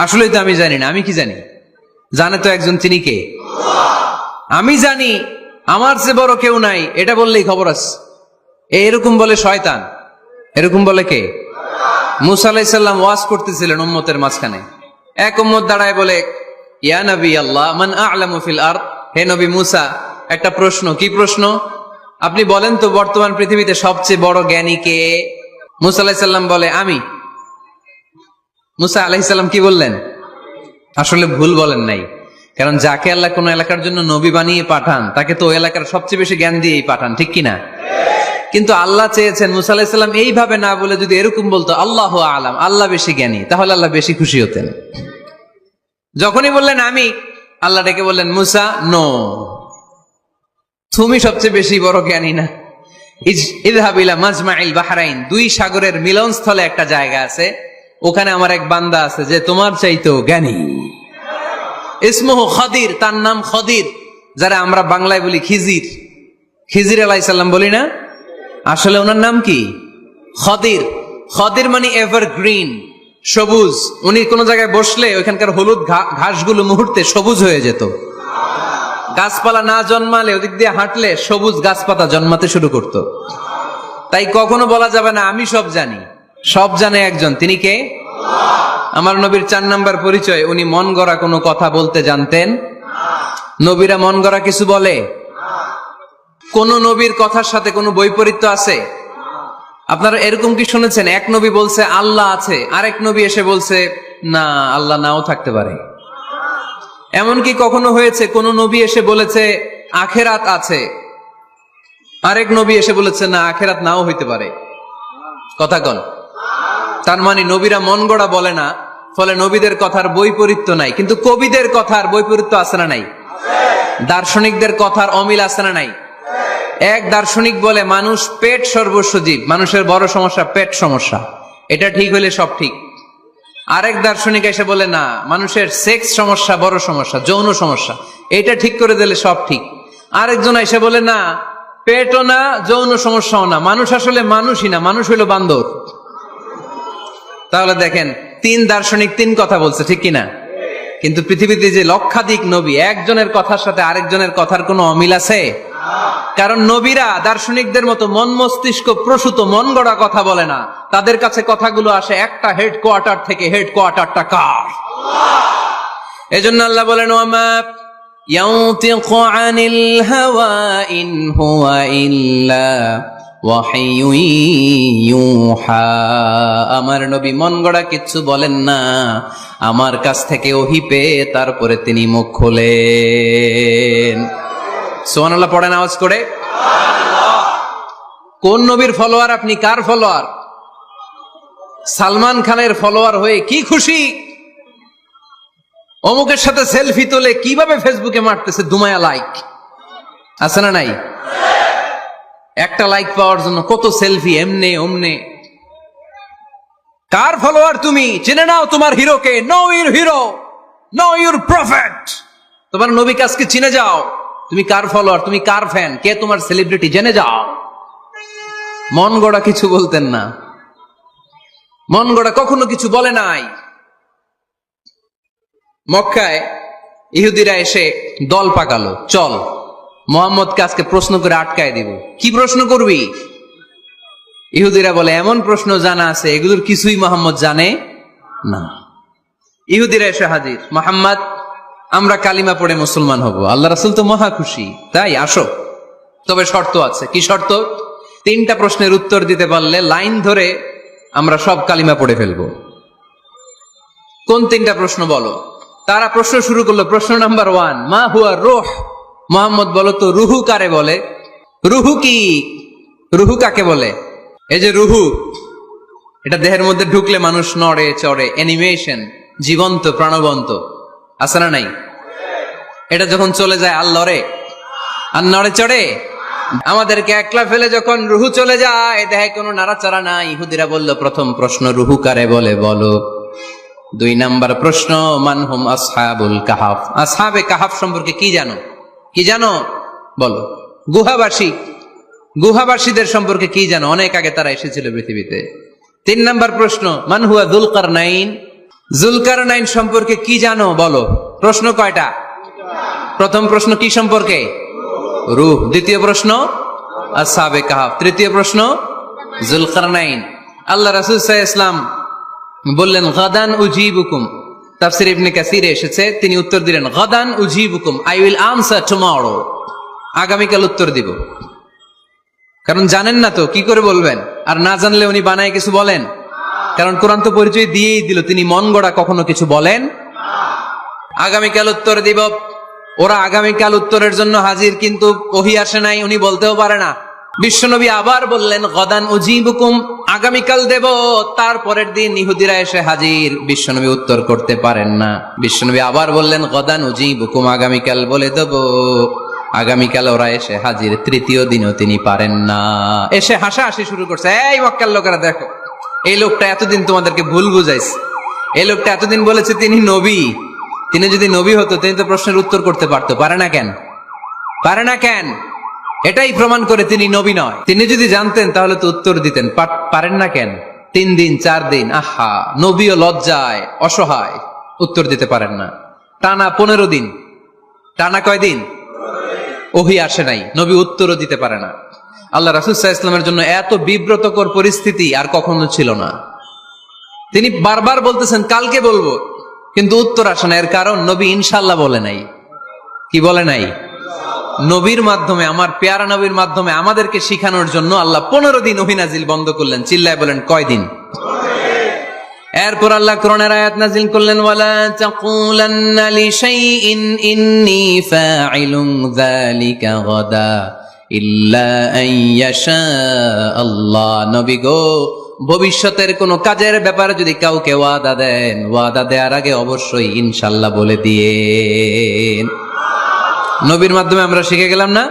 আসলেই তো আমি জানি না। আমি কি জানি? জানে তো একজন, তিনি কে? আমি জানি, আমার চেয়ে বড় কেউ নাই, এটা বললেই খবর আছে। এরকম বলে শয়তান, এরকম বলে কে? মুসা আলাইহিস সালাম ওয়াজ করতেছিলেন উম্মতের মাঝখানে। এক উম্মত দাঁড়ায় বলে, ইয়া নবী আল্লাহ মান আ'লামু ফিল আরদ, হে নবী মুসা, একটা প্রশ্ন। কি প্রশ্ন? আপনি বলেন তো বর্তমান পৃথিবীতে সবচেয়ে বড় জ্ঞানী কে? মুসা আলাইহিস সালাম বলে আমি। মুসা আলাইহিস সালাম কি বললেন? আসলে ভুল বলেন নাই, কারণ যাকে আল্লাহ কোন এলাকার জন্য নবী বানিয়ে পাঠান, তাকে তো ওই এলাকার সবচেয়ে বেশি জ্ঞান দিয়েই পাঠান, ঠিক কিনা? কিন্তু আল্লাহ চেয়েছেন মুসা আলাইহিস সালাম এইভাবে না বলে যদি এরকম বলতো আল্লাহু আ'লাম, আল্লাহ বেশি জ্ঞানী, তাহলে আল্লাহ বেশি খুশি হতেন। যখনই বললেন আমি, আল্লাহ ডেকে বললেন মুসা নো, তুমি সবচেয়ে বেশি বড় জ্ঞানী না। ইযহাব ইলা মাজমাইল বাহরাইন, দুই সাগরের মিলনস্থলে একটা জায়গা আছে, ওখানে আমার এক বান্দা আছে যে তোমার চাইতেও জ্ঞানী। ইসমুহু খদির, তার নাম খদির, যারা আমরা বাংলায় বলি খিজির। খিজির আলাইহিস সালাম বলি না, আসলে ওনার নাম কি? খদির। খদির মানে এভারগ্রিন, সবুজ। উনি কোন জায়গায় বসলে ওইখানকার হলুদ ঘাসগুলো মুহূর্তে সবুজ হয়ে যেত। গাছপালা না জন্মালে ওদিক দিয়ে হাঁটলে সবুজ গাছপাতা জন্মাতে শুরু করত। তাই কখনো বলা যাবে না আমি সব জানি, সব জানে একজন, তিনি কে? আমার নবীর 4 নাম্বার পরিচয়, উনি মন গড়া কোনো কথা বলতে জানতেন। নবীরা মন গড়া কিছু বলে? কোন নবীর কথার সাথে কোনো বৈপরীত্য আছে? আপনারা এরকম কি শুনেছেন, এক নবী বলছে আল্লাহ আছে, আরেক নবী এসে বলছে না, আল্লাহ নাও থাকতে পারে? এমনকি কখনো হয়েছে কোন নবী এসে বলেছে আখেরাত আছে, আরেক নবী এসে বলেছে না, আখেরাত নাও হইতে পারে? কথা কন। তার মানে নবীরা মন গড়া বলে না, ফলে নবীদের কথার বৈপরীত্য নাই। কিন্তু কবিদের কথার বৈপরীত্য আছে না নাই? দার্শনিকদের কথার অমিল আছে না নাই? এক দার্শনিক বলে মানুষ পেট সর্বস্ব জীব, মানুষের বড় সমস্যা পেট সমস্যা, এটা ঠিক হইলে সব ঠিক। আরেক দার্শনিক এসে বলে না, মানুষের সেক্স সমস্যা বড় সমস্যা, যৌন সমস্যা, এটা ঠিক করে দিলে সব ঠিক। আরেকজন এসে বলে না, পেটও না যৌন সমস্যাও না, মানুষ আসলে মানুষই না, মানুষ হইল বান্দর। তাহলে দেখেন 3 দার্শনিক 3 কথা বলছে, ঠিক কিনা? কিন্তু পৃথিবীতে যে লক্ষাধিক নবী, একজনের কথার সাথে আরেকজনের কথার কোনো অমিল আছে? কারণ নবীরা দার্শনিকদের মতো মন মস্তিষ্ক প্রসূত মন গড়া কথা বলে না, তাদের কাছে কথাগুলো আসে একটা হেডকোয়ার্টার থেকে। হেডকোয়ার্টারটা কার? এজন্য আল্লাহ বলেন ওয়ামা ইয়ানতিকু আনিল হাওয়া ইন হুয়া ইল্লা ওয়াহিয়ুন ইউহা, আমার নবী মন গড়া কিচ্ছু বলেন না, আমার কাছ থেকে ওহী পেয়ে তারপরে তিনি মুখ খোলেন। সুবহানাল্লাহ পড়েন আওয়াজ করে। কোন নবীর ফলোয়ার আপনি? কার ফলোয়ার? সালমান খানের ফলোয়ার হয়ে কি খুশি, অমুকের সাথে সেলফি তোলে কিভাবে ফেসবুকে মারতেছে দুমায়া লাইক, আছে না নাই? একটা লাইক পাওয়ার জন্য কত সেলফি, এমনে ওমনে। কার ফলোয়ার তুমি? জেনে নাও তোমার হিরোকে। Know your hero, know your prophet. তোমার নবীকে আজকে চিনে যাও, তুমি কার ফলোয়ার, তুমি কার ফ্যান, কে তোমার সেলিব্রিটি, জেনে যাও। মন গড়া কিছু বলতেন না, মন গড়া কখনো কিছু বলে নাই। মক্কায় ইহুদিরা এসে দল পাকালো, চল মোহাম্মদকে আজকে প্রশ্ন করে আটকায় দিব। কি প্রশ্ন করবি? ইহুদিরা বলে এমন প্রশ্ন জানা আছে এগুলোর কিছুই মোহাম্মদ জানে না। ইহুদিরা এসে হাজির, মোহাম্মদ আমরা কালিমা পড়ে মুসলমান হব। আল্লাহ রাসূল তো মহা খুশি, তাই আসো, তবে শর্ত আছে। কি শর্ত? 3টা প্রশ্নের উত্তর দিতে পারলে লাইন ধরে আমরা সব কালিমা পড়ে ফেলবো। কোন 3টা প্রশ্ন বলো? তারা প্রশ্ন শুরু করলো। প্রশ্ন নাম্বার 1, মা হুয়া রূহ, মোহাম্মদ বলো তো রুহু কারে বলে? রুহু কি? রুহু কাকে বলে? এই যে রুহু, এটা দেহের মধ্যে ঢুকলে মানুষ নড়ে চড়ে, অ্যানিমেশন, জীবন্ত প্রাণবন্ত, আছে না নাই? এটা যখন চলে যায় আর লড়ে, আর নড়ে চড়ে। আমাদেরকে একলা ফেলে যখন রুহু চলে যায়, দেহে কোনো নাড়াচাড়া নাই। ইহুদিরা বলল প্রথম প্রশ্ন রুহু কারে বলে বলো। 2 নাম্বার প্রশ্ন মানহুম আসহাবুল কাহাফ, আসহাবে কাহাফ সম্পর্কে কি জানো? কি জানো? বলো। গুহাবাসীদের সম্পর্কে কি জানো? অনেক আগে তারা এসেছিল পৃথিবীতে। 3 নাম্বার প্রশ্ন, মান হুয়া যুলকারনাইন? যুলকারনাইন সম্পর্কে কি জানো? বলো। প্রশ্ন কয়টা? প্রথম প্রশ্ন কি সম্পর্কে? রূহ। দ্বিতীয় প্রশ্ন আসহাবে কাহাফ। তৃতীয় প্রশ্ন যুলকারনাইন। আল্লাহ রাসূল সাল্লাল্লাহু আলাইহি ওয়াসাল্লাম বললেন গাদান উজিবুকুম। তাফসীর ইবনে কাসিরে এসেছে, তিনি উত্তর দিলেন গাদান উজিবুকুম, আই উইল আনসার টুমরো। আগামীকাল উত্তর দিব। কারণ জানেন না তো কি করে বলবেন, আর না জানলে উনি বানায় কিছু বলেন? কারণ কোরআন তো পরিচয় দিয়েই দিল, তিনি মন গড়া কখনো কিছু বলেন। আগামীকাল উত্তর দিব। ওরা আগামীকাল উত্তরের জন্য হাজির, কিন্তু ওহী আসে নাই, উনি বলতেও পারে না। বিশ্বনবী আবার বললেন গদান উজিবুকুম, আগামীকাল দেব। তারপরের দিন ইহুদিরা এসে হাজির, বিশ্বনবী উত্তর করতে পারেন না। বিশ্বনবী আবার বললেন গদান উজিবুকুম, আগামীকাল বলে দেব। আগামীকাল ওরা এসে হাজির, তৃতীয় দিনও তিনি পারেন না। এসে হাসাহাসি শুরু করছে, এই মক্কার লোকেরা দেখো, এই লোকটা এতদিন তোমাদেরকে ভুল বুঝাইছে। এই লোকটা এতদিন বলেছে তিনি নবী। তিনি যদি নবী হতো তিনি তো প্রশ্নের উত্তর করতে পারতো, পারে না কেন? পারে না কেন? এটাই প্রমাণ করে তিনি নবী নয়। তিনি যদি জানতেন তাহলে তো উত্তর দিতেন, পারেন না কেন? 3 দিন 4 দিন, আহা, নবীও লজ্জায় অসহায়, উত্তর দিতে পারেন না। টানা 15 দিন। টানা কয়দিন? ওহী আসে নাই, নবী উত্তরও দিতে পারে না। আল্লাহ রাসূল সাল্লাল্লাহু আলাইহি ওয়াসাল্লামের জন্য এত বিব্রতকর পরিস্থিতি আর কখনো ছিল না। তিনি বারবার বলতেছেন কালকে বলবো, কিন্তু উত্তর আসে না। এর কারণ নবী ইনশাআল্লাহ বলে নাই। কি বলে নাই? নবীর মাধ্যমে, আমার পেয়ারা নবীর মাধ্যমে আমাদেরকে শিখানোর জন্য আল্লাহ 15 দিন ওহী নাজিল বন্ধ করলেন। চিল্লায় বলেন কয়দিন? এরপর আল্লাহ কোরআনের আয়াত নাজিল করলেন, ওয়ালা তাকুলান্না লিশাইইন ইন্নী ফাইলুন যালিকা গাদা ইল্লা আন ইয়াশা আল্লাহ। নবী গো, ভবিষ্যতের কোন কাজের ব্যাপারে যদি কাউকে ওয়াদা দেন, ওয়াদা দেওয়ার আগে অবশ্যই ইনশাআল্লাহ বলে দিয়েন। নবীর মাধ্যমে আমরা শিখে গেলাম না?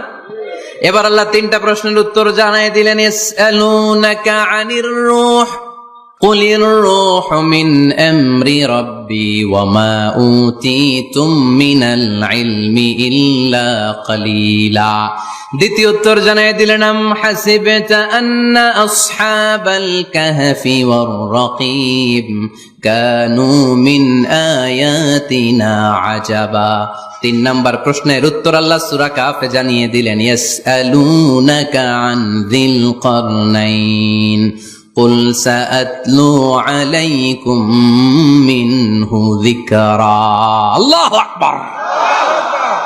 এবার আল্লাহ 3টা প্রশ্নের উত্তর জানাই দিলেন। ইয়াসআলুনাকা আনির রূহ কুলির রূহু মিন আমরি রাব্বি ওয়া মা উতিতুম মিনাল ইলমি ইল্লা কালিলা। দ্বিতীয় উত্তর জানাই দিলেন, আম হাসিবতা আন্না আসহাবাল কাহফি ওয়ার রাকিব কানু মিন আয়াতিনা আজাবা। 3 নাম্বার প্রশ্নের উত্তর আল্লাহ সূরা কাফে জানিয়ে দিলেন, ইয়াসআলুনাকা আন যিল কারনাইন কুল সাআতলু আলাইকুম মিনহু যিকরা। আল্লাহু আকবার।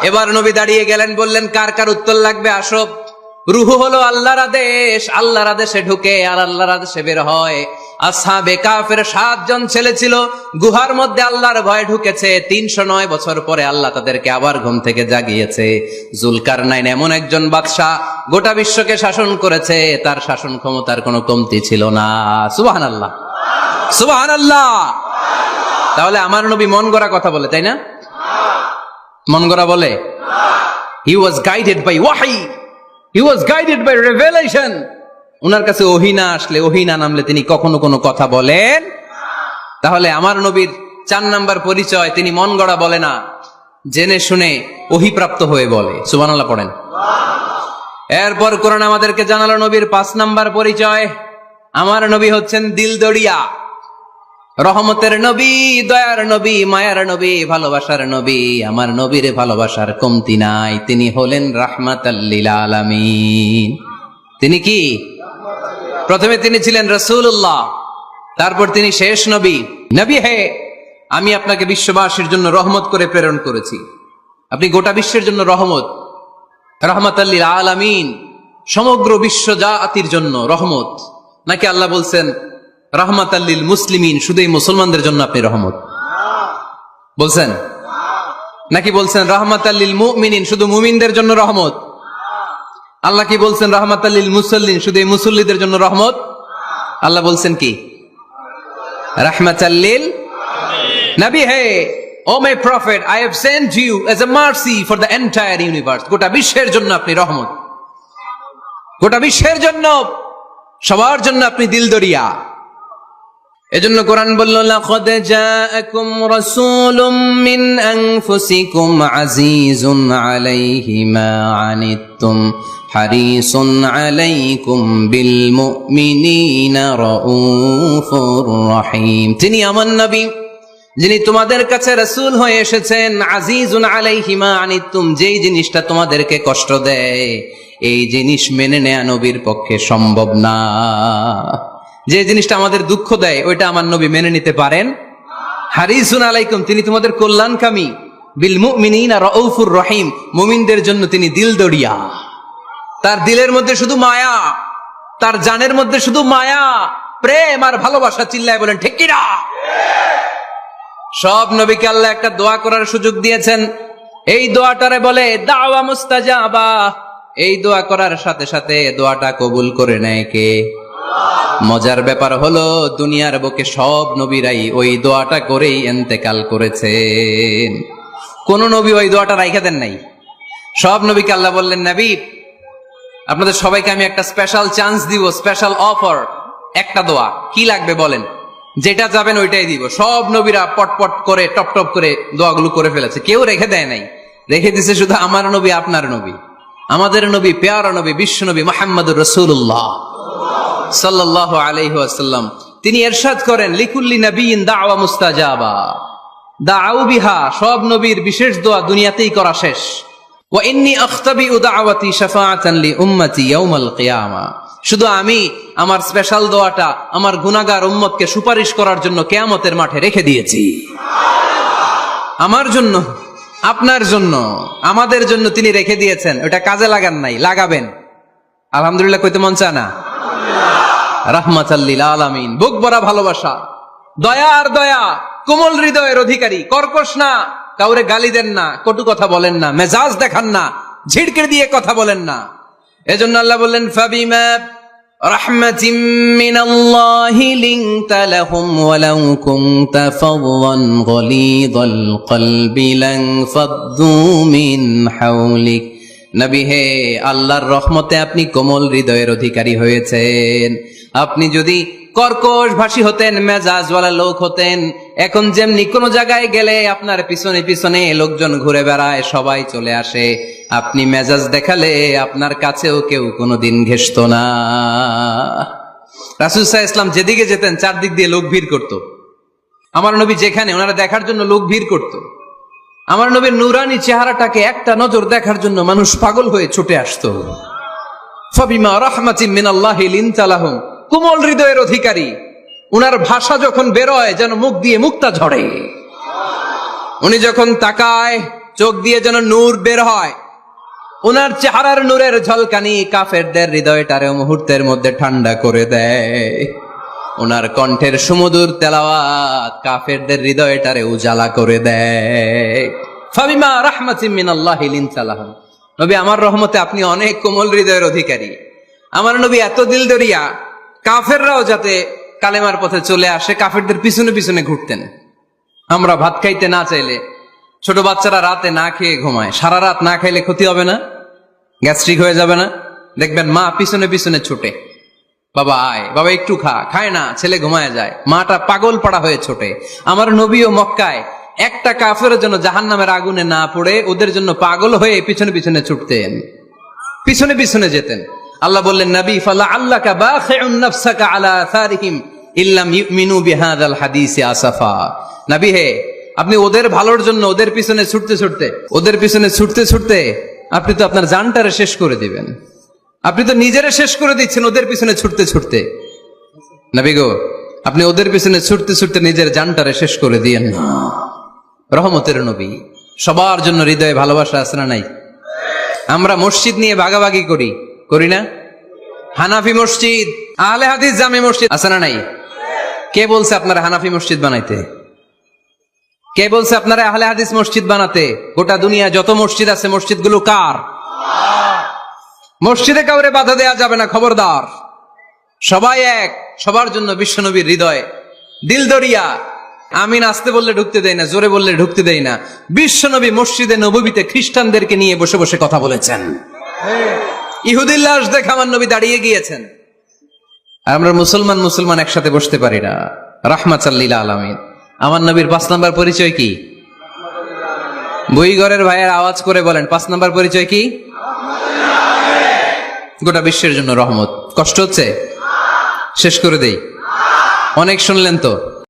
এবার নবী দাঁড়িয়ে গেলেন, বললেন কার কার উত্তর লাগবে আসো। রূহ হলো আল্লাহর আদেশ, আল্লাহর আদেশে ঢুকে আর আল্লাহর আদেশে বের হয়। আসহাবে কাফের 7 জন ছেলে ছিল, গুহার মধ্যে আল্লাহর ভয়ে ঢুকেছে। 309 বছর পরে আল্লাহ তাদেরকে আবার ঘুম থেকে জাগিয়েছে। যুলকারনাইন এমন একজন বাদশা, গোটা বিশ্বকে শাসন করেছে, তার শাসন ক্ষমতার কোনো কমতি ছিল না। সুবহানাল্লাহ, সুবহানাল্লাহ। তাহলে আমার নবী মন গড়া কথা বলে, তাই না? মন গড়া বলে? He was guided by wahi, he was guided by revelation. উনার কাছে ওহী না আসলে, ওহী না নামলে তিনি কখনো কোনো কথা বলেন? তাহলে আমার নবীর 4 নাম্বার পরিচয়, তিনি মন গড়া বলে না, জেনে শুনে ওহী প্রাপ্ত হয়ে বলে। সুবহানাল্লাহ পড়েন। এরপর কোরআন আমাদেরকে জানালো নবীর 5 নাম্বার পরিচয়, আমার নবী হচ্ছেন দিলদরিয়া, রহমতের নবী, দয়ার নবী, মায়ার নবী, ভালোবাসার নবী। আমার নবীর ভালোবাসার কমতি নাই। তিনি হলেন রাহমাতাল লিল আলামিন। তিনি কি? প্রথমে তিনি ছিলেন রাসূলুল্লাহ, তারপর তিনি শেষ নবী। নবী হে, আমি আপনাকে বিশ্ববাসীর জন্য রহমত করে প্রেরণ করেছি। আপনি গোটা বিশ্বের জন্য রহমত, রাহমাতাল লিল আলামিন, সমগ্র বিশ্ব জাতির জন্য রহমত। নাকি আল্লাহ বলছেন রাহমাতাল লিল মুসলিমিন, শুধু এই মুসলমানদের জন্য আপনি রহমত বলছেন? নাকি বলছেন রাহমাতাল লিল মুমিনিন, শুধু মুমিনদের জন্য রহমত? আল্লাহ কি বলছেন রাহমাতাল লিল মুসাল্লিন, শুধু এই মুসল্লিদের জন্য রহমত? আল্লাহ বলছেন কি? রাহমাতাল লিল নবী হে, O my prophet, I have sent you as a mercy for the entire universe. গোটা বিশ্বের জন্য আপনি রহমত, গোটা বিশ্বের জন্য, সবার জন্য আপনি দিলদরিয়া। এজন্য কোরআন বলল, লাকাদ জাআকুম রাসূলুম মিন আনফুসিকুম আজিজুন আলাইহি মা আনিতুম হারিসুন আলাইকুম বিল মুমিনিনা রাউফুর রহিম। তিনি আমার নবী, যিনি তোমাদের কাছে রাসূল হয়ে এসেছেন। আজিজুন আলাইহি মা আনিতুম, যেই জিনিসটা তোমাদেরকে কষ্ট দেয় এই জিনিস মেনে নেয়া নবীর পক্ষে সম্ভব না। যে জিনিসটা আমাদের দুঃখ দেয় ওইটা আমার নবী মেনে নিতে পারেন। হারিসুন আলাইকুম, তিনি তোমাদের কল্যাণকামী। বিল মুমিনিনা রাউফুর রহিম, মুমিনদের জন্য তিনি দিল দরিয়া। তার দিলের মধ্যে শুধু মায়া, তার জানের মধ্যে শুধু মায়া, প্রেম আর ভালোবাসা। চিল্লায় বলেন ঠিক কিনা? সব নবীকে আল্লাহ একটা দোয়া করার সুযোগ দিয়েছেন। এই দোয়াটারে বলে দাওয়া মুস্তাজাবা। এই দোয়া করার সাথে সাথে দোয়াটা কবুল করে নেয় কে? মজার ব্যাপার হলো দুনিয়ার বুকে সব নবীরাই ওই দোয়াটা করেই ইন্তেকাল করেছেন। কোন নবী ওই দোয়াটা রাইখা দেন নাই। সব নবীকে আল্লাহ বললেন, নবী আপনাদের সবাইকে আমি একটা স্পেশাল চান্স দিব, স্পেশাল অফার। একটা দোয়া, কি লাগবে বলেন, যেটা যাবেন ওইটাই দিব। সব নবীরা পটপট করে টপ টপ করে দোয়াগুলো করে ফেলেছে, কেউ রেখে দেয় নাই। রেখে দিছে শুধু আমার নবী, আপনার নবী, আমাদের নবী, পেয়ারা নবী, বিশ্ব নবী মুহাম্মদুর রাসূলুল্লাহ সাল্লাল্লাহু আলাইহি ওয়াসাল্লাম। তিনি ইরশাদ করেন, লিকুল্লি নাবিয়িন দাওয়া মুস্তাজাবা দাউ বিহা। সব নবীর বিশেষ দোয়া দুনিয়াতেই করা শেষ। ওয়া ইন্নী আখতাবিউ দাওয়াতি শাফাআতান লি উম্মতি ইয়াউমাল কিয়ামা। শুধু আমি আমার স্পেশাল দোয়াটা আমার গুনাহগার উম্মতকে সুপারিশ করার জন্য কিয়ামতের মাঠে রেখে দিয়েছি। আমার জন্য, আপনার জন্য, আমাদের জন্য তিনি রেখে দিয়েছেন। ওটা কাজে লাগান নাই, লাগাবেন। আলহামদুলিল্লাহ কইতে মন চায় না? রাহমাতাল লিল আলামিন, বুক ভরা ভালোবাসা, দয়া আর দয়া, কোমল হৃদয়ের অধিকারী, কর্কশ না, কাউরে গালি দেন না, কটু কথা বলেন না, মেজাজ দেখান না, ঝিড়কে দিয়ে কথা বলেন না। এজন্য আল্লাহ বললেন, ফাবিমা রাহমাতিম মিনাল্লাহি লিনতা লাহুম ওয়ালাউ কুনতা ফাদদান গলিযাল কলবি লানফাদ্দু মিন হাওলিক। নবী হে, আল্লাহর রহমতে আপনি কোমল হৃদয়ের অধিকারী হয়েছেন। আপনি যদি কর্কশ ভাষী হতেন, মেজাজওয়ালা লোক হতেন, এখন যেমনি কোনো জায়গায় গেলে আপনার পিছনে পিছনে লোকজন ঘুরে বেড়ায়, সবাই চলে আসে, আপনি মেজাজ দেখালে আপনার কাছেও কেউ কোনোদিন ঘেষত না। রাসূল সাল্লাল্লাহু আলাইহি ওয়াসাল্লাম যেদিকে যেতেন চারদিক দিয়ে লোক ভিড় করত। আমার নবী যেখানে, ওনারা দেখার জন্য লোক ভিড় করত। আমার নবীর নূরানী চেহারাটাকে একটা নজর দেখার জন্য মানুষ পাগল হয়ে ছুটে আসতো। ফাবিমা রাহমাতিম মিনাল্লাহি লিনতা লাহুম, কোমল হৃদয়ের অধিকারী। উনার ভাষা যখন বেরোয় যেন মুখ দিয়ে মুক্তা ঝরে। উনি যখন তাকায় চোখ দিয়ে যেন নূর বের হয়। উনার চেহারার নূরের ঝলকানি কাফেরদের হৃদয়টারে মুহূর্তের মধ্যে ঠান্ডা করে দেয়। ওনার কণ্ঠের সুমধুর তেলাওয়াত কাফেরদের হৃদয়টারে উজালা করে দেয়। ফাবিমা রাহমাতিম মিনাল্লাহি লিনতা লাহুম, নবী আমার রহমতে আপনি অনেক কোমল হৃদয়ের অধিকারী। আমার নবী এত দিলদরিয়া, কাফেররাও যাতে কালেমার পথে চলে আসে কাফেরদের পিছনে পিছনে ঘুরতেন। আমরা ভাত খাইতে না চাইলে, ছোট বাচ্চারা রাতে না খেয়ে ঘুমায়, সারা রাত না খাইলে ক্ষতি হবে না? গ্যাস্ট্রিক হয়ে যাবে না? দেখবেন মা পিছনে পিছনে ছুটে, বাবা আয়, বাবা একটু খা, খায় না, ছেলে ঘুমায় যায়, মাটা পাগল পাড়া হয়ে ছোটে। আমার নবীও মক্কায় একটা কাফেরের জন্য জাহান্নামের আগুনে না পড়ে ওদের জন্য পাগল হয়ে পিছনে পিছনে ছুটতেন, পিছনে পিছনে যেতেন। আল্লাহ বললেন, নবী ফালা আল্লাকা বাখিউন নাফসাকা আলা আসারিহিম ইল্লাম ইউমিনু বিহাযাল হাদিসি আসাফা। নবী হে, আপনি ওদের ভালোর জন্য ওদের পিছনে ছুটতে ছুটতে, ওদের পিছনে ছুটতে ছুটতে আপনি তো আপনার জানটারে শেষ করে দিবেন। আপনি তো নিজেরা শেষ করে দিচ্ছেন ওদের পিছনে ছুটতে ছুটতে। নবী গো, আপনি ওদের পিছনে ছুটতে ছুটতে নিজের জানটারে শেষ করে দিয়েন না। রহমতের নবী, সবার জন্য হৃদয়ে ভালোবাসা আছে না নাই? আমরা মসজিদ নিয়ে ভাগাভাগি করি, করি না? হানাফি মসজিদ, আহলে হাদিস জামে মসজিদ আছে না নাই? কে বলছে আপনারা হানাফি মসজিদ বানাইতে? কে বলছে আপনারা আহলে হাদিস মসজিদ বানাতে? গোটা দুনিয়া যত মসজিদ আছে মসজিদগুলো কার? মসজিদে কাউরে বাধা দেয়া যাবে না, খবরদার। সবাই এক, সবার জন্য বিশ্বনবীর হৃদয় দিল দরিয়া। আমিন আসতে বললে ঢুকতে দেয় না, জোরে বললে ঢুকতে দেয় না। বিশ্বনবী মসজিদে নববীতে খ্রিস্টানদেরকে নিয়ে বসে বসে কথা বলেছেন। ইহুদির লাশ দেখে আমার নবী দাঁড়িয়ে গিয়েছেন। আর আমরা মুসলমান একসাথে বসতে পারি না। রাহমাতাল্লিল আলামিন। আমার নবীর 5 নাম্বার পরিচয় কি? বইঘরের ভাইয়ের আওয়াজ করে বলেন 5 নাম্বার পরিচয় কি? গোটা বিশ্বের জন্য রহমত। কষ্ট হচ্ছে? শেষ করে দেই, অনেক শুনলেন তো।